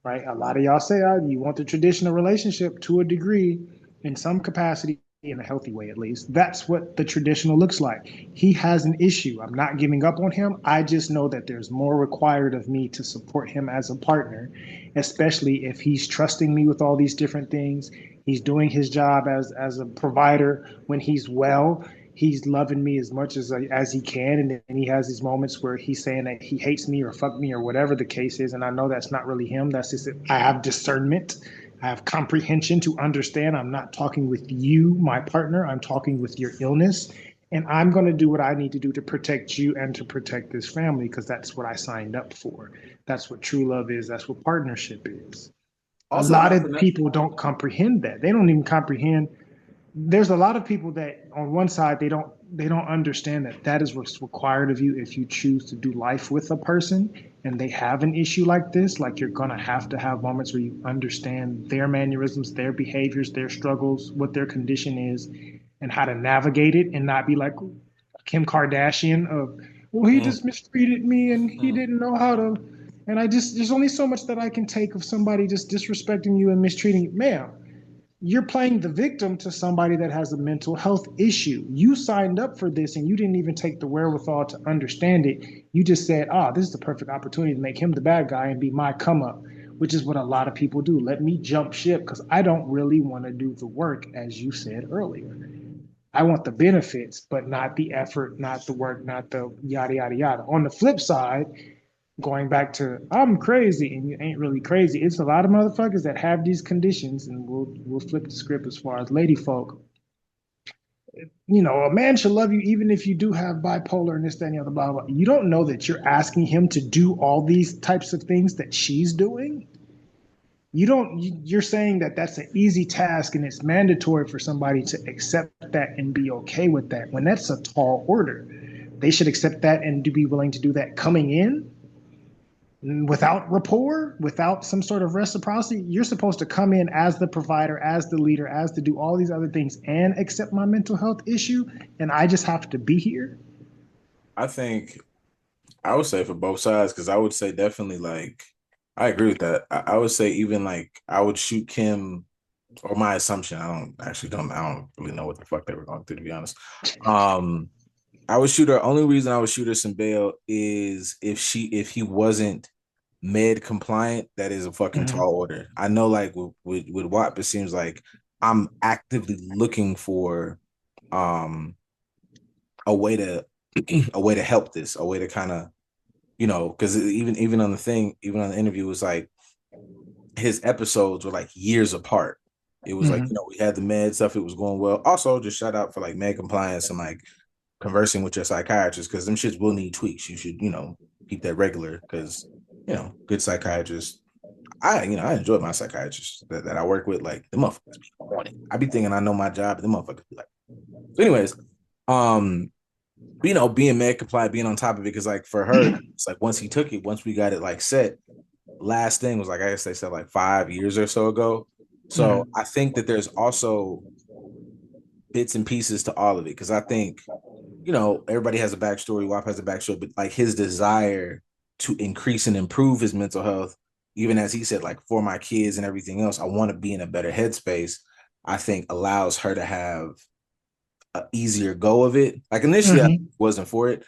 right? A lot of y'all say, oh, you want the traditional relationship to a degree, in some capacity, in a healthy way at least. That's what the traditional looks like. He has an issue. I'm not giving up on him. I just know that there's more required of me to support him as a partner, especially if he's trusting me with all these different things. He's doing his job as a provider when he's well. He's loving me as much as he can, and then he has these moments where he's saying that he hates me or fuck me or whatever the case is, and I know that's not really him. That's just I have discernment, I have comprehension to understand. I'm not talking with you, my partner. I'm talking with your illness, and I'm going to do what I need to do to protect you and to protect this family because that's what I signed up for. That's what true love is. That's what partnership is. A Also, lot not for of nothing. people don't comprehend that. They don't even comprehend. There's a lot of people that on one side they don't understand that that is what's required of you if you choose to do life with a person and they have an issue like this. Like, you're gonna have to have moments where you understand their mannerisms, their behaviors, their struggles, what their condition is, and how to navigate it, and not be like Kim Kardashian of, well, he Mm-hmm. just mistreated me and he didn't know how to, and I just, there's only so much that I can take of somebody just disrespecting you and mistreating you. Ma'am, you're playing the victim to somebody that has a mental health issue. You signed up for this and you didn't even take the wherewithal to understand it. You just said, this is the perfect opportunity to make him the bad guy and be my come up, which is what a lot of people do. Let me jump ship because I don't really want to do the work, as you said earlier. I want the benefits, but not the effort, not the work, not the yada, yada, yada. On the flip side, going back to I'm crazy and you ain't really crazy. It's a lot of motherfuckers that have these conditions, and we'll flip the script as far as lady folk. A man should love you even if you do have bipolar and this, that, and the other, blah, blah. You don't know that you're asking him to do all these types of things that she's doing. You don't. You're saying that that's an easy task and it's mandatory for somebody to accept that and be okay with that. When that's a tall order, they should accept that and to be willing to do that coming in without rapport, without some sort of reciprocity. You're supposed to come in as the provider, as the leader, as to do all these other things and accept my mental health issue, and I just have to be here. I think I would say for both sides because I would say definitely like I agree with that. I would say even like I would shoot Kim or my assumption. I don't really know what the fuck they were going through to be honest. Um, I would shoot her. Only reason I would shoot her some bail is if he wasn't med compliant. That is a fucking Mm-hmm. tall order. I know, like with WAP, it seems like I'm actively looking for um a way to a way to help this, a way to kind of because even on the thing, even on the interview, it was like his episodes were like years apart. It was like Mm-hmm. we had the med stuff, it was going well. Also, just shout out for like med compliance and like conversing with your psychiatrist because them shits will need tweaks. You should keep that regular because good psychiatrist. I enjoy my psychiatrists that I work with. Like the motherfuckers be on it. I be thinking I know my job, and the motherfuckers be like. So, anyways, um, being med compliant, being on top of it, because like for her, it's like once we got it like set, last thing was like I guess they said like 5 years or so ago. So Mhm. I think that there's also bits and pieces to all of it because I think everybody has a backstory. WAP has a backstory, but like his desire to increase and improve his mental health, even as he said, like for my kids and everything else, I want to be in a better headspace. I think allows her to have an easier go of it. Like initially, I Mhm. wasn't for it.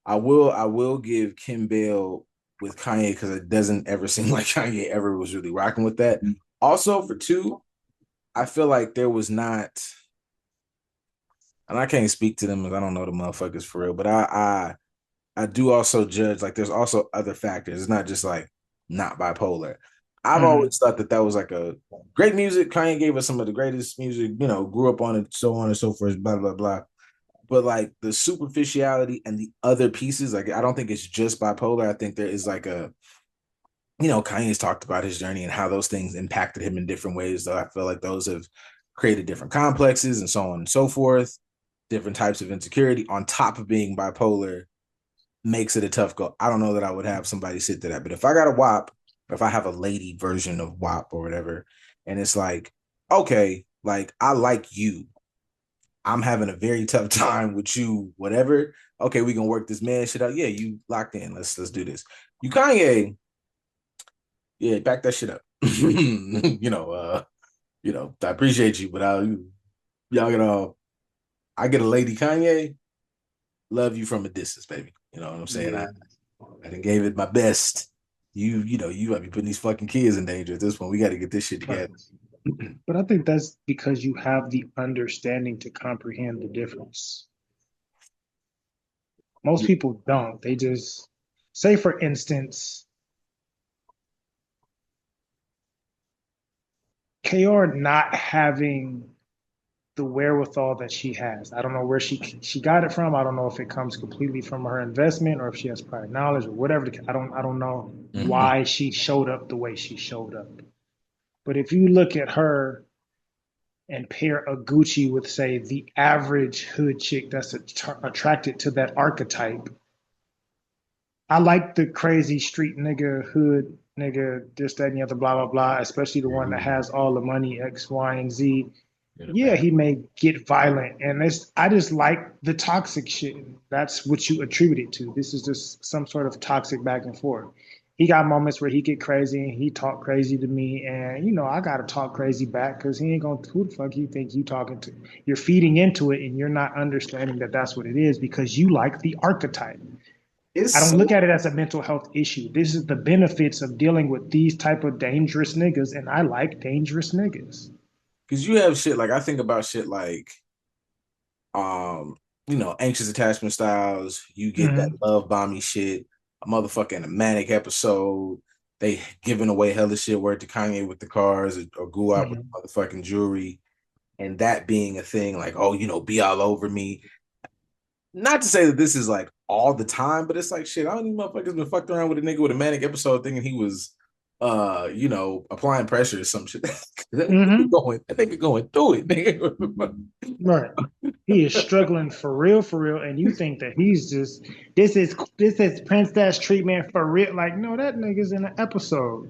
I will give Kim Bale with Kanye because it doesn't ever seem like Kanye ever was really rocking with that. Also, for two, I feel like there was not, and I can't speak to them because I don't know the motherfuckers for real, but I do also judge like there's also other factors. It's not just like not bipolar. I've Mhm. always thought that that was like a great music. Kanye gave us some of the greatest music, grew up on it, so on and so forth, blah, blah, blah. But like the superficiality and the other pieces, like I don't think it's just bipolar. I think there is like Kanye's talked about his journey and how those things impacted him in different ways. Though I feel like those have created different complexes and so on and so forth, different types of insecurity on top of being bipolar makes it a tough go. I don't know that I would have somebody sit to that, but if I got a WAP, or if I have a lady version of WAP or whatever, and it's like, okay, like I like you. I'm having a very tough time with you, whatever. Okay, we can work this man shit out. Yeah, you locked in. Let's do this. You Kanye, yeah, back that shit up. I appreciate you, but y'all get all I get a lady Kanye, love you from a distance, baby. You know what I'm saying? I Yeah. I done gave it my best. You might be putting these fucking kids in danger at this point. We got to get this shit Right. together. But I think that's because you have the understanding to comprehend the difference. Most Yeah. people don't. They just say, for instance, KR not having the wherewithal that she has. I don't know where she got it from. I don't know if it comes completely from her investment or if she has prior knowledge or whatever. I don't know Mm-hmm. why she showed up the way she showed up. But if you look at her and pair a Gucci with, say, the average hood chick that's attracted to that archetype, I like the crazy street nigga, hood nigga, this, that, and the other, blah, blah, blah, especially the one that has all the money, X, Y, and Z. Yeah, he may get violent. And I just like the toxic shit. That's what you attribute it to. This is just some sort of toxic back and forth. He got moments where he get crazy and he talk crazy to me. And, I got to talk crazy back because he ain't going to, who the fuck you think you talking to? You're feeding into it and you're not understanding that that's what it is because you like the archetype. It's I don't look so at it as a mental health issue. This is the benefits of dealing with these type of dangerous niggas, and I like dangerous niggas. because you have shit like I think about shit like um, anxious attachment styles. You get that Mm-hmm. love bombing shit, a motherfucker in a manic episode. They giving away hella shit word to Kanye with the cars or Guwop with Mm-hmm. the motherfucking jewelry, and that being a thing like, oh, be all over me. Not to say that this is like all the time, but it's like shit. I don't even motherfuckers been fucked around with a nigga with a manic episode thinking he was applying pressure or some shit. Mm-hmm. That nigga going through it, nigga. Right. He is struggling for real, and you think that he's just this is princess treatment for real. Like, no, that nigga's in an episode.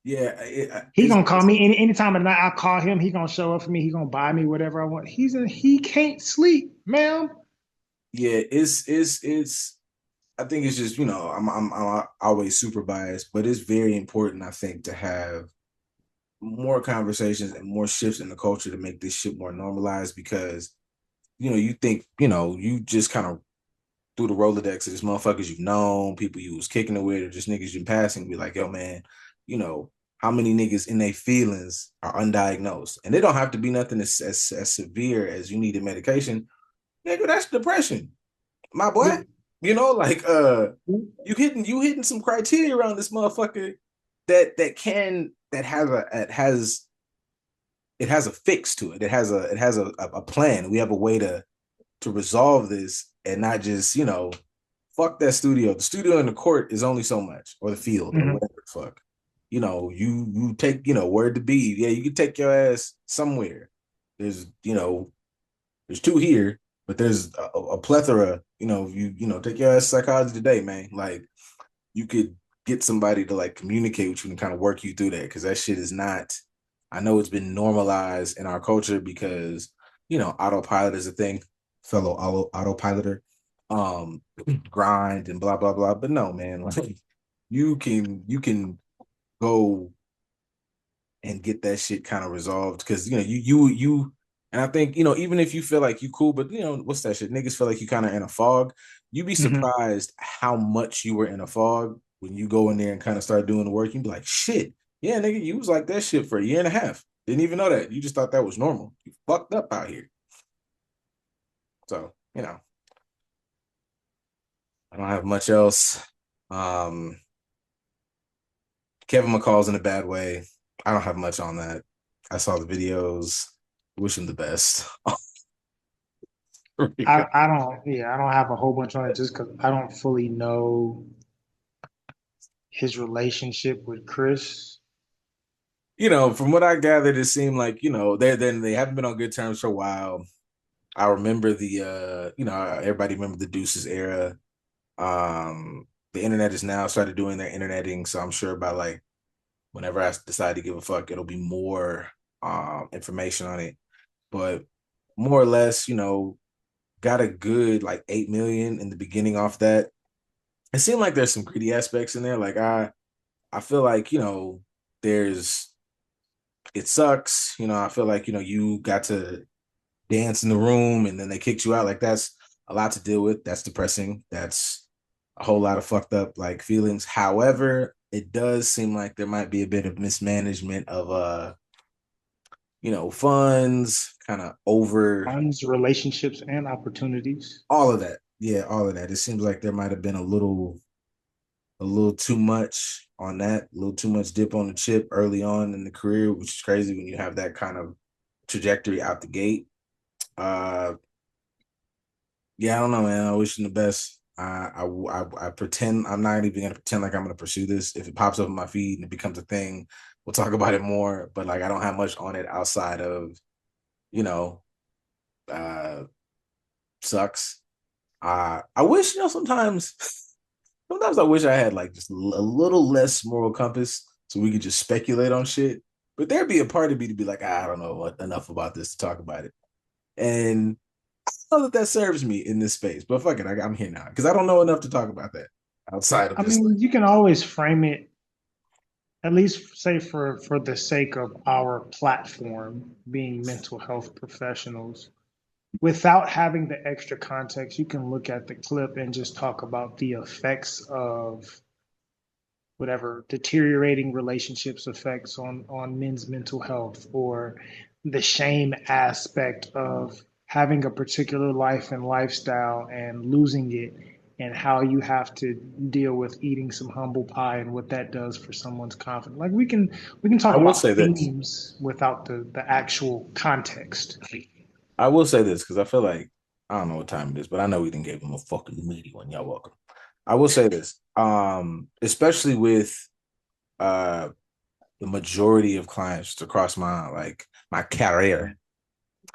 Yeah, He gonna call me anytime of the night. I call him. He gonna show up for me. He gonna buy me whatever I want. He can't sleep, ma'am. yeah, it's. I think it's just I'm always super biased, but it's very important. I think to have more conversations and more shifts in the culture to make this shit more normalized because you think you just kind of through the Rolodex of these motherfuckers you've known, people you was kicking it with, or just niggas you passing, be like, yo, man, how many niggas in their feelings are undiagnosed? And they don't have to be nothing as severe as you needed medication. Nigga, that's depression, my boy. Yep. You hitting some criteria around this motherfucker that has a fix to it. It has a plan. We have a way to resolve this and not just fuck that studio. The studio in the court is only so much, or the field, or Hmm. whatever the fuck. You take, word to be. Yeah, you can take your ass somewhere. There's, there's two here, but there's a plethora. Take your ass to psychology today, man. Like you could get somebody to like communicate with you and kind of work you through that because that shit is not. I know it's been normalized in our culture because autopilot is a thing, fellow autopiloter, um, grind and blah blah blah. But no, man, like you can go and get that shit kind of resolved because you and I think even if you feel like you cool, but what's that shit? Niggas feel like you kind of in a fog. You'd be Hmm. surprised how much you were in a fog when you go in there and kind of start doing the work. You'd be like, shit, yeah, nigga, you was like that shit for a year and a half. Didn't even know that. You just thought that was normal. You fucked up out here. So I don't have much else. Um, Kevin McCall's in a bad way. I don't have much on that. I saw the videos. Wish him the best. I don't, yeah, I don't have a whole bunch on it just because I don't fully know his relationship with Chris. From what I gathered, it seemed like they haven't been on good terms for a while. I remember everybody remember the Deuces era. The internet is now started doing their interneting, so I'm sure by like whenever I decide to give a fuck, it'll be more information on it. But more or less, got a good like 8 million in the beginning off that. It seemed like there's some greedy aspects in there. Like I feel like there's it sucks. I feel like you got to dance in the room and then they kicked you out. Like that's a lot to deal with. That's depressing. That's a whole lot of fucked up like feelings. However, it does seem like there might be a bit of mismanagement of funds, kind of over Funds, relationships, and opportunities. all of that. Yeah, all of that. It seems like there might have been a little too much on that, a little too much dip on the chip early on in the career, which is crazy when you have that kind of trajectory out the gate. Uh, yeah, I don't know, man. I wish him the best. I pretend I'm not even gonna pretend like I'm gonna pursue this. If it pops up in my feed and it becomes a thing, we'll talk about it more. But like, I don't have much on it outside of you know, uh, sucks. I wish sometimes I wish I had like just a little less moral compass so we could just speculate on shit. But there'd be a part of me to be like, I don't know enough about this to talk about it. And I know that serves me in this space. But fuck it, I'm here now because I don't know enough to talk about that outside of I just like, mean, you can always frame it, at least say for the sake of our platform being mental health professionals, without having the extra context. You can look at the clip and just talk about the effects of whatever deteriorating relationships effects on men's mental health, or the shame aspect of having a particular life and lifestyle and losing it, and how you have to deal with eating some humble pie and what that does for someone's confidence. Like we can talk I will about say this. themes without the actual context. I will say this because I feel like I don't know what time it is, but I know we didn't give him a fucking meaty one. Y'all welcome. I will say this. Especially with uh the majority of clients across my career.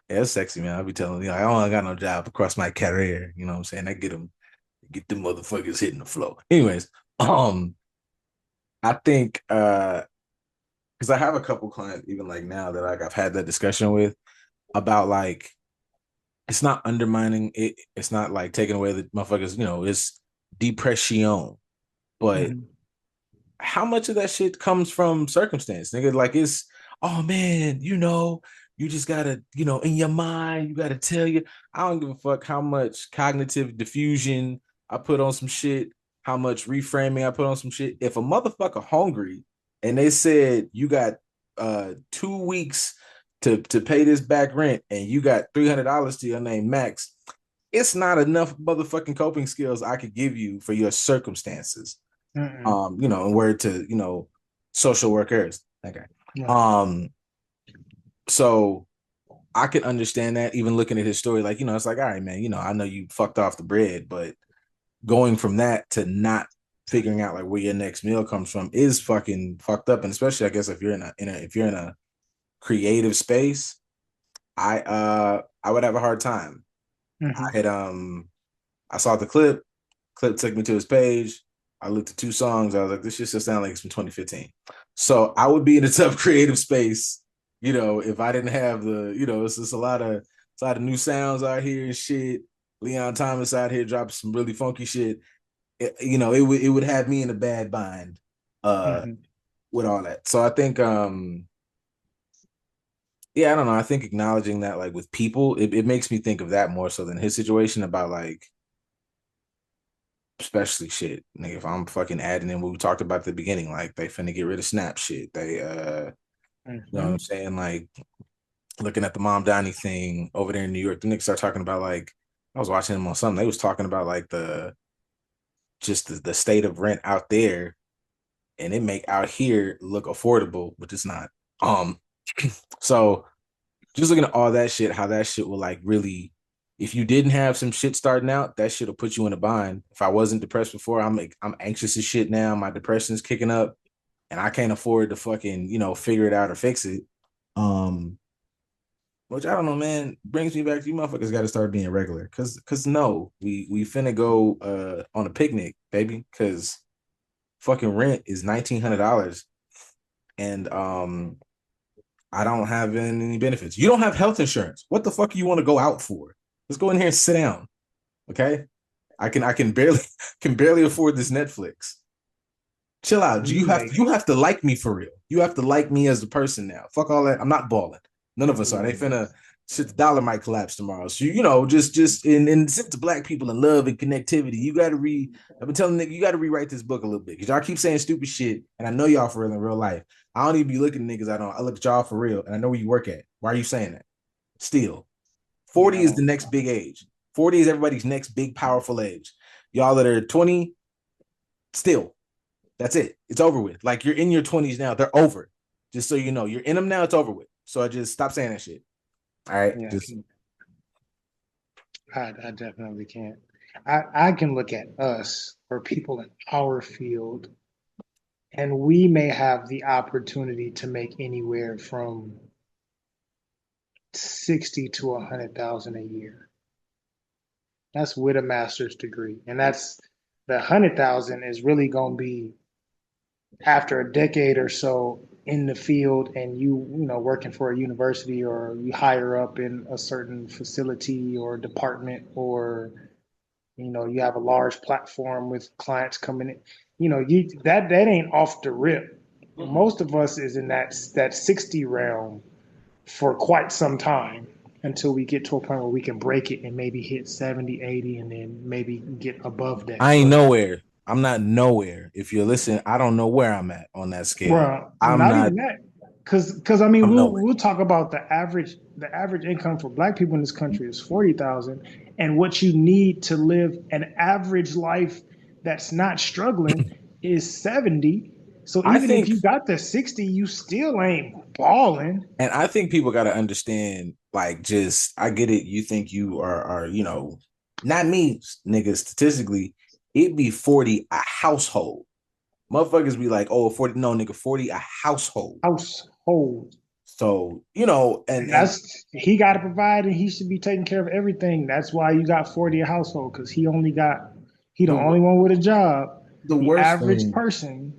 Yeah, it's sexy, man. I'll be telling you, I don't got no job across my career. You know what I'm saying? I get them motherfuckers hitting the floor. Anyways, I think because I have a couple clients even like now that like I've had that discussion with about like it's not undermining it. It's not like taking away the motherfuckers. It's depression, but Mhm. how much of that shit comes from circumstance, nigga? Like it's, oh man, you just gotta, in your mind, you gotta tell you. I don't give a fuck how much cognitive diffusion I put on some shit, how much reframing I put on some shit. If a motherfucker hungry and they said you got 2 weeks to pay this back rent and you got $300 to your name max, it's not enough motherfucking coping skills I could give you for your circumstances. Mm-mm. In word to, social workers. Okay. Yeah. Um, so I could understand that even looking at his story, like, it's like, all right, man, I know you fucked off the bread, but going from that to not figuring out like where your next meal comes from is fucking fucked up. And especially I guess if you're if you're in a creative space, I would have a hard time. I Hmm. had I saw the clip. Clip took me to his page. I looked at two songs. I was like, this shit still sounds like it's from 2015. So I would be in a tough creative space, if I didn't have it's just a lot of new sounds out here and shit. Leon Thomas out here dropping some really funky shit. It would have me in a bad bind uh Hmm. with all that. So I think yeah, I don't know. I think acknowledging that like with people, it makes me think of that more so than his situation about like especially shit. Nigga, if I'm fucking adding in what we talked about at the beginning, like they finna get rid of Snap shit. They you know what I'm Hmm. saying? Like looking at the Mom Donnie thing over there in New York, the niggas start talking about like I was watching them on something. They was talking about like the state of rent out there and it make out here look affordable, but it's not. Um so just looking at all that shit, how that shit will like really, if you didn't have some shit starting out, that shit will put you in a bind. If I wasn't depressed before, I'm anxious as shit now. My depression's kicking up, and I can't afford to fucking figure it out or fix it. Um, which I don't know, man, brings me back to you motherfuckers got to start being regular, cause no, we finna go on a picnic, baby, cause fucking rent is $1,900, and I don't have any benefits. You don't have health insurance. What the fuck you want to go out for? Let's go in here and sit down. Okay. I can barely can barely afford this Netflix. Chill out. You You make have to like me for real. You have to like me as a person now. Fuck all that. I'm not balling. None of us are. They yeah, finna shit the dollar might collapse tomorrow. So just in the sense of black people and love and connectivity, you gotta read. I've been telling niggas you gotta rewrite this book a little bit. Cause y'all keep saying stupid shit. And I know y'all for real in real life. I don't even be looking at niggas I don't. I look at y'all for real and I know where you work at. Why are you saying that? Still. 40 yeah, I is the don't. next big age. 40 is everybody's next big powerful age. Y'all that are 20, still. That's it. It's over with. Like you're in your 20s now. They're over. Just so you know, you're in them now. It's over with. So I just stop saying that shit. All right. Yeah, Just I definitely can't. I can look at us or people in our field, and we may have the opportunity to make anywhere from 60 to 100,000 a year. That's with a master's degree, and that's the 100,000 is really going to be after a decade or so in the field, and you know working for a university or you higher up in a certain facility or department, or you have a large platform with clients coming in. That ain't off the rip. Most of us is in that 60 realm for quite some time until we get to a point where we can break it and maybe hit 70, 80, and then maybe get above I that. ain't But nowhere. I'm not nowhere. If you're listening, I don't know where I'm at on that scale. well, I'm not not. even that, because I mean I'm we'll nowhere. we'll talk about the average income for Black people in this country is 40,000, and what you need to live an average life that's not struggling is 70. So I even if think, you got the 60, you still ain't balling. and I think people got to understand. Like, just I get it. You think you are not me, nigga. Statistically, it'd be 40 a household. Motherfuckers be like, oh, 40, no, nigga, 40 a household. Household. So, And and that's he got to provide, and he should be taking care of everything. That's why you got 40 a household, because he the the only one with a job. the The worst average thing, person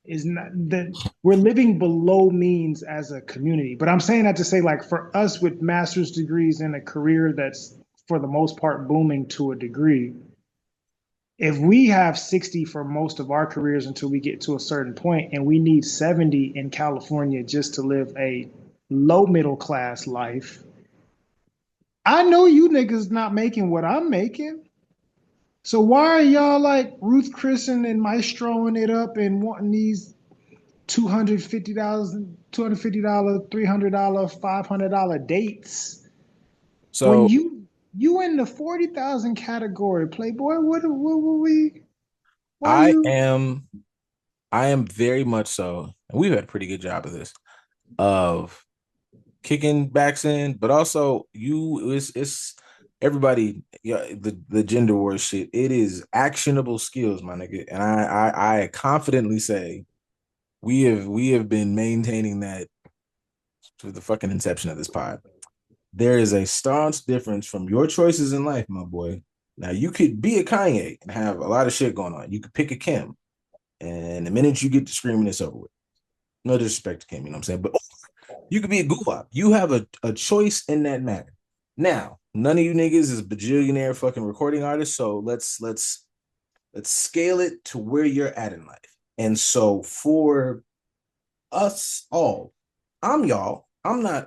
is not that we're living below means as a community. But I'm saying that to say, like, for us with master's degrees and a career that's for the most part booming to a degree, if we have 60 for most of our careers until we get to a certain point, and we need 70 in California just to live a low middle class life, I know you niggas not making what I'm making. So why are y'all like Ruth Christen and Maestroing it up and wanting these $250, $250, $300, $500 dates when so you in the 40,000 category, Playboy? What were we? Why I you? am I am very much so, and we've had a pretty good job of this, of kicking backs in, but also it's everybody, yeah, the gender war shit, it is actionable skills, my nigga. And I confidently say we have been maintaining that to the fucking inception of this pod. There is a staunch difference from your choices in life, my boy. Now you could be a Kanye and have a lot of shit going on. You could pick a Kim, and the minute you get to screaming, it's over with. No disrespect to Kim, you know what I'm saying? But you could be a Guwop. You have a choice in that matter. Now, none of you niggas is bajillionaire fucking recording artists, so let's scale it to where you're at in life. And so for us all, I'm y'all. I'm not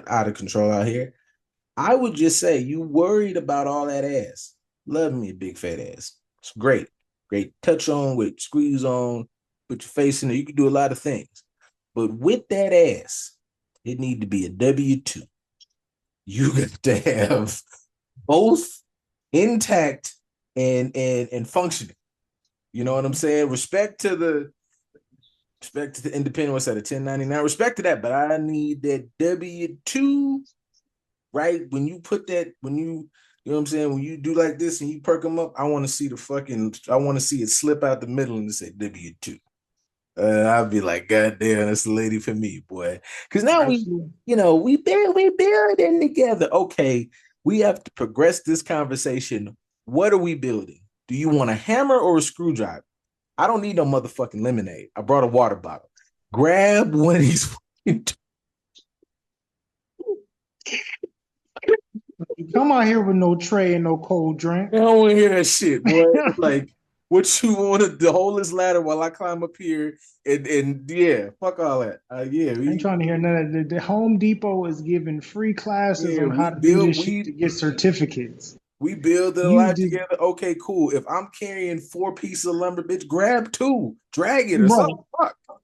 out of control out here. I would just say you worried about all that ass. Love me a big fat ass. It's great. Great touch on with squeeze on, put your face in there. You can do a lot of things. But with that ass, it need to be a W-2. You got to have both intact and functioning. You know what I'm saying? Respect to the independent, what's that, a 1099? Respect to that, but I need that W-2, right? When you put that, you know what I'm saying? When you do like this and you perk them up, I want to see I want to see it slip out the middle and say W-2. I'll be like, God damn, that's the lady for me, boy. Because now Absolutely. we building together. Okay, we have to progress this conversation. What are we building? Do you want a hammer or a screwdriver? I don't need no motherfucking lemonade. I brought a water bottle. Grab one of these. You come out here with no tray and no cold drink. I don't want to hear that shit, boy. Like, what you want to hold this ladder while I climb up here and yeah, fuck all that. Yeah, I ain't trying to hear none of that. The Home Depot is giving free classes yeah, on how we to do build this shit to we get certificates. we build a You life just together. Okay, cool. If I'm carrying 4 pieces of lumber, bitch, grab two, drag it or something. right. Fuck.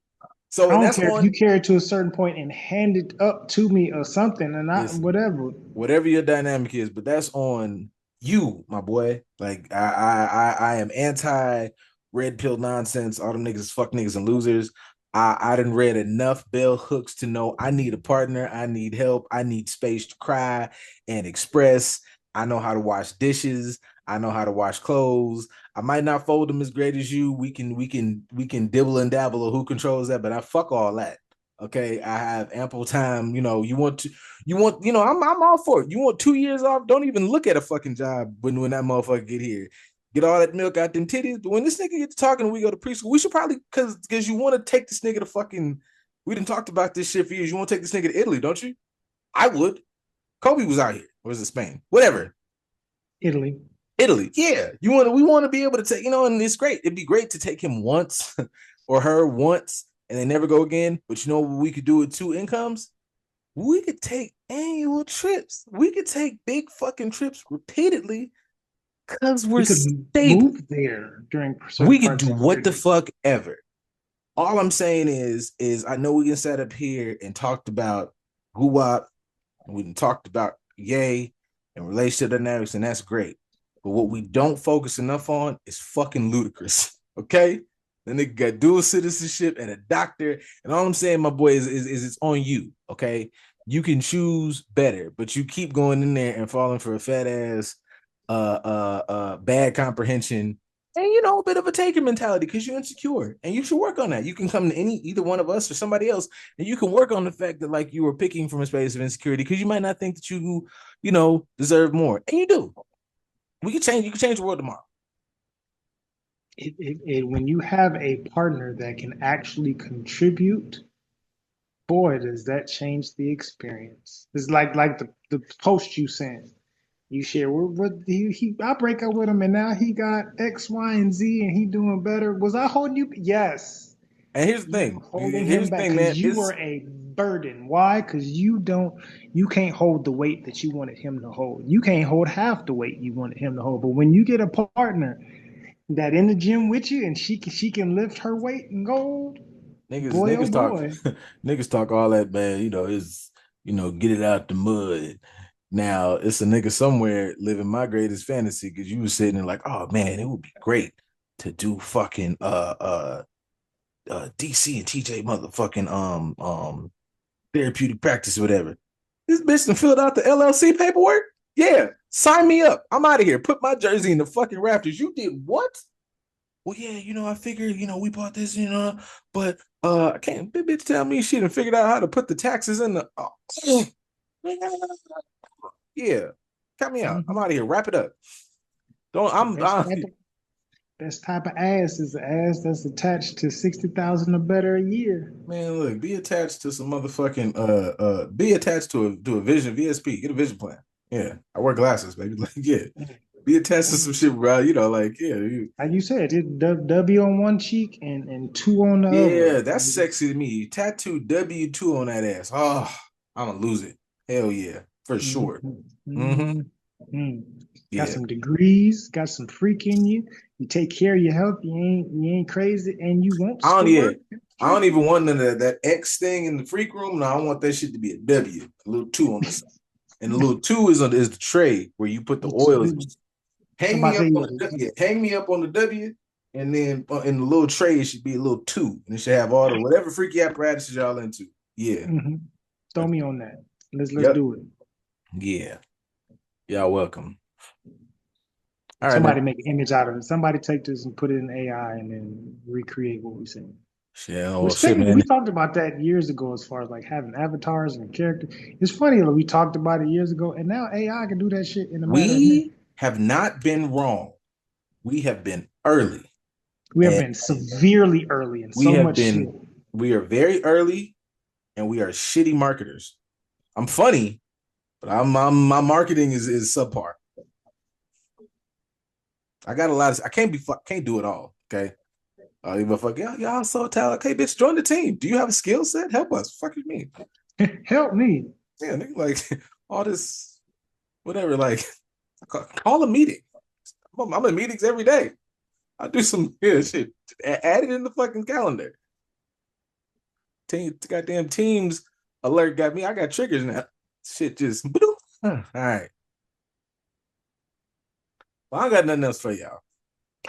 So I and don't that's care if you on. carry it to a certain point and hand it up to me or something, and I Listen, whatever. whatever your dynamic is, but that's on you, my boy. Like I am anti red pill nonsense. All them niggas fuck niggas and losers. I done read enough bell hooks to know I need a partner. I need help. I need space to cry and express. I know how to wash dishes. I know how to wash clothes. I might not fold them as great as you. We can dibble and dabble of who controls that, but I fuck all that. Okay, I have ample time. I'm all for it. You want 2 years off? Don't even look at a fucking job when that motherfucker get here. Get all that milk out them titties. But when this nigga gets talking and we go to preschool, we should probably because you want to take this nigga to fucking. We didn't talked about this shit for years. You want to take this nigga to Italy, don't you? I would. Kobe was out here. Or was it Spain? Whatever. Italy. Italy. Yeah. We want to be able to take, and it's great. It'd be great to take him once or her once and they never go again. But you know what we could do with two incomes? We could take annual trips. We could take big fucking trips repeatedly because we're We could stable. move there during certain We could parts do of the what the year. fuck ever. All I'm saying is I know we can set up here and talked about Guwop, and we talked about Yay and relationship dynamics, and that's great. But what we don't focus enough on is fucking ludicrous. Okay? Then they got dual citizenship and a doctor. And all I'm saying, my boy, is it's on you. Okay. You can choose better, but you keep going in there and falling for a fat ass bad comprehension and a bit of a taker mentality because you're insecure and you should work on that. You can come to either one of us or somebody else and you can work on the fact that like you were picking from a space of insecurity because you might not think that you deserve more and you do. You can change the world tomorrow. When you have a partner that can actually contribute, boy, does that change the experience. It's like the post you sent. You share what I break up with him and now he got X, Y, and Z and he doing better. Was I holding you? Yes. And here's the You were thing. holding him Here's the back thing, man. because you were a burden. Why? Because you can't hold the weight that you wanted him to hold. You can't hold half the weight you wanted him to hold. But when you get a partner that in the gym with you and she can lift her weight in gold, niggas boy oh niggas talk boy. niggas talk all that, man. Is get it out the mud. Now it's a nigga somewhere living my greatest fantasy because you was sitting there like, oh man, it would be great to do fucking DC and TJ motherfucking therapeutic practice or whatever. This bitch done filled out the LLC paperwork. Yeah, sign me up. I'm out of here. Put my jersey in the fucking Raptors. You did what? Well, yeah, I figured, we bought this, but I can't bitch tell me she didn't figure out how to put the taxes in the yeah. Cut me out. I'm Mhm. out of here. Wrap it up. Don't That's that's type of ass is the ass that's attached to 60,000 or better a year. man, look, be attached to some motherfucking be attached to a vision VSP. Get a vision plan. Yeah. I wear glasses, baby. Like, yeah. Be attached to some Mhm. shit, bro. Like, yeah, Like you said, it W on one cheek and two on the other. yeah, that's sexy to me. Tattoo W2 on that ass. Oh, I'm gonna lose it. Hell yeah, for sure. Mhm. Mm-hmm. Mhm. Got Yeah. some degrees, got some freak in you. You take care of your health. You ain't crazy, and you wants I to don't work. even I don't even want none of that X thing in the freak room. No, I want that shit to be a W, a little two on the side. And the little two is the tray where you put the oils. Hang me Somebody up say on the W. Hang me up on the W, and then in the little tray it should be a little two, and it should have all the whatever freaky apparatuses y'all into. Yeah. throw me on that. Let's Yep. do it. Yeah. Y'all welcome. All right, man. Somebody make an image out of it. Somebody take this and put it in AI and then recreate what we see. Shit, Which shit, thing man. we talked about that years ago, as far as like having avatars and character. It's funny that we talked about it years ago, and now AI can do that shit in a matter of minutes. We have not been wrong. We have been early. We have And been severely early in we so have much shit. been, we are very early and we are shitty marketers. I'm funny, but my marketing is subpar. I got a lot of, I can't do it all. Okay. Even fuck, y'all so talented. Okay, bitch, join the team. Do you have a skill set? Help us. Fuck you mean? Help me. Yeah, nigga, like all this, whatever, like call a meeting. I'm in meetings every day. I do some shit. Add it in the fucking calendar. Goddamn Teams alert got me. I got triggers now. Shit just all right. Well, I got nothing else for y'all.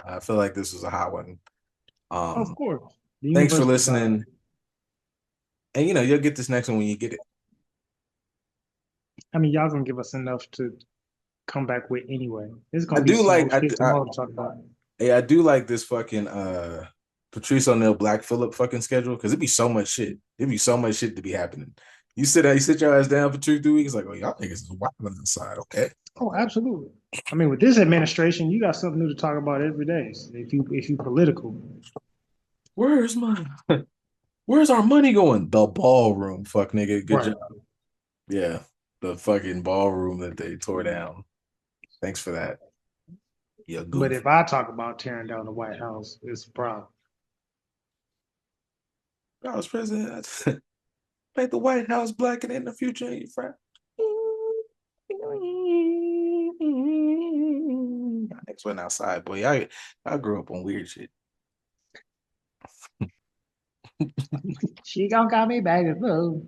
I feel like this was a hot one. Of Um, course. The thanks for universe designed. listening. And you'll get this next one when you get it. I mean, y'all gonna give us enough to come back with anyway. There's I gonna be do some more like shit tomorrow to talk about. I do like this fucking Patrice O'Neal Black Phillip fucking schedule because it'd be so much shit. It'd be so much shit to be happening. You sit your ass down for 2, 3 weeks, like, oh, y'all niggas is wild on the side, okay? Oh, absolutely. I mean, with this administration, you got something new to talk about every day. So if you political, Where's my where's our money going? The ballroom, fuck nigga. Good job. right? Yeah. The fucking ballroom that they tore down. Thanks for that. Yeah, But goof. if I talk about tearing down the White House, it's a problem. I was president. Make the White House black and in the future ain't friend. Next went outside, boy. I grew up on weird shit. She gonna call me back as well.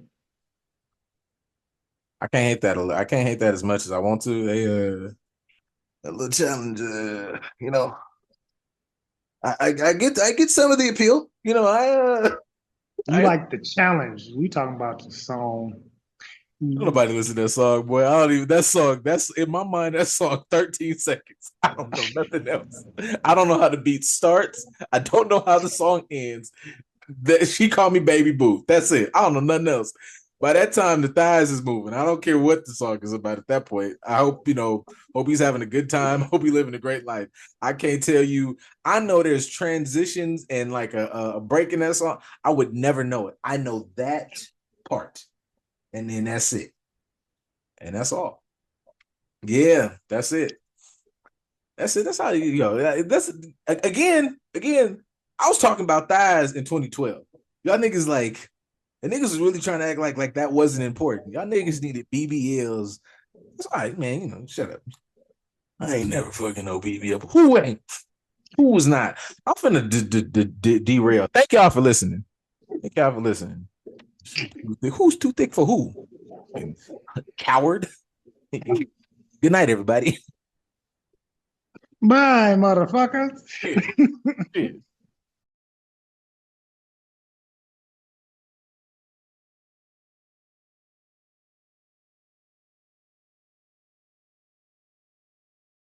I can't hate that. I can't hate that as much as I want to. They a little challenge. I get some of the appeal. You I like the challenge? We talking about the song. don't nobody listen to that song, boy. I don't even that song. That's in my mind. That song, 13 seconds. I don't know nothing else. I don't know how the beat starts. I don't know how the song ends. That she called me baby boo. That's it. I don't know nothing else. By that time, the thighs is moving. I don't care what the song is about at that point. I hope he's having a good time. Hope he's living a great life. I can't tell you. I know there's transitions and like a break in that song. I would never know it. I know that part, and then that's it, and that's all. Yeah, that's it. That's it. That's how you go. That's again. I was talking about thighs in 2012. Y'all niggas like, and niggas was really trying to act like that wasn't important. Y'all niggas needed BBLs. It's all right, man. Shut up. I ain't never fucking no BBL. Who ain't? Who was not? I'm finna derail. Thank y'all for listening. Thank y'all for listening. Who's too thick for who? Coward. Good night, everybody. Bye, motherfuckers. Cheers. Cheers.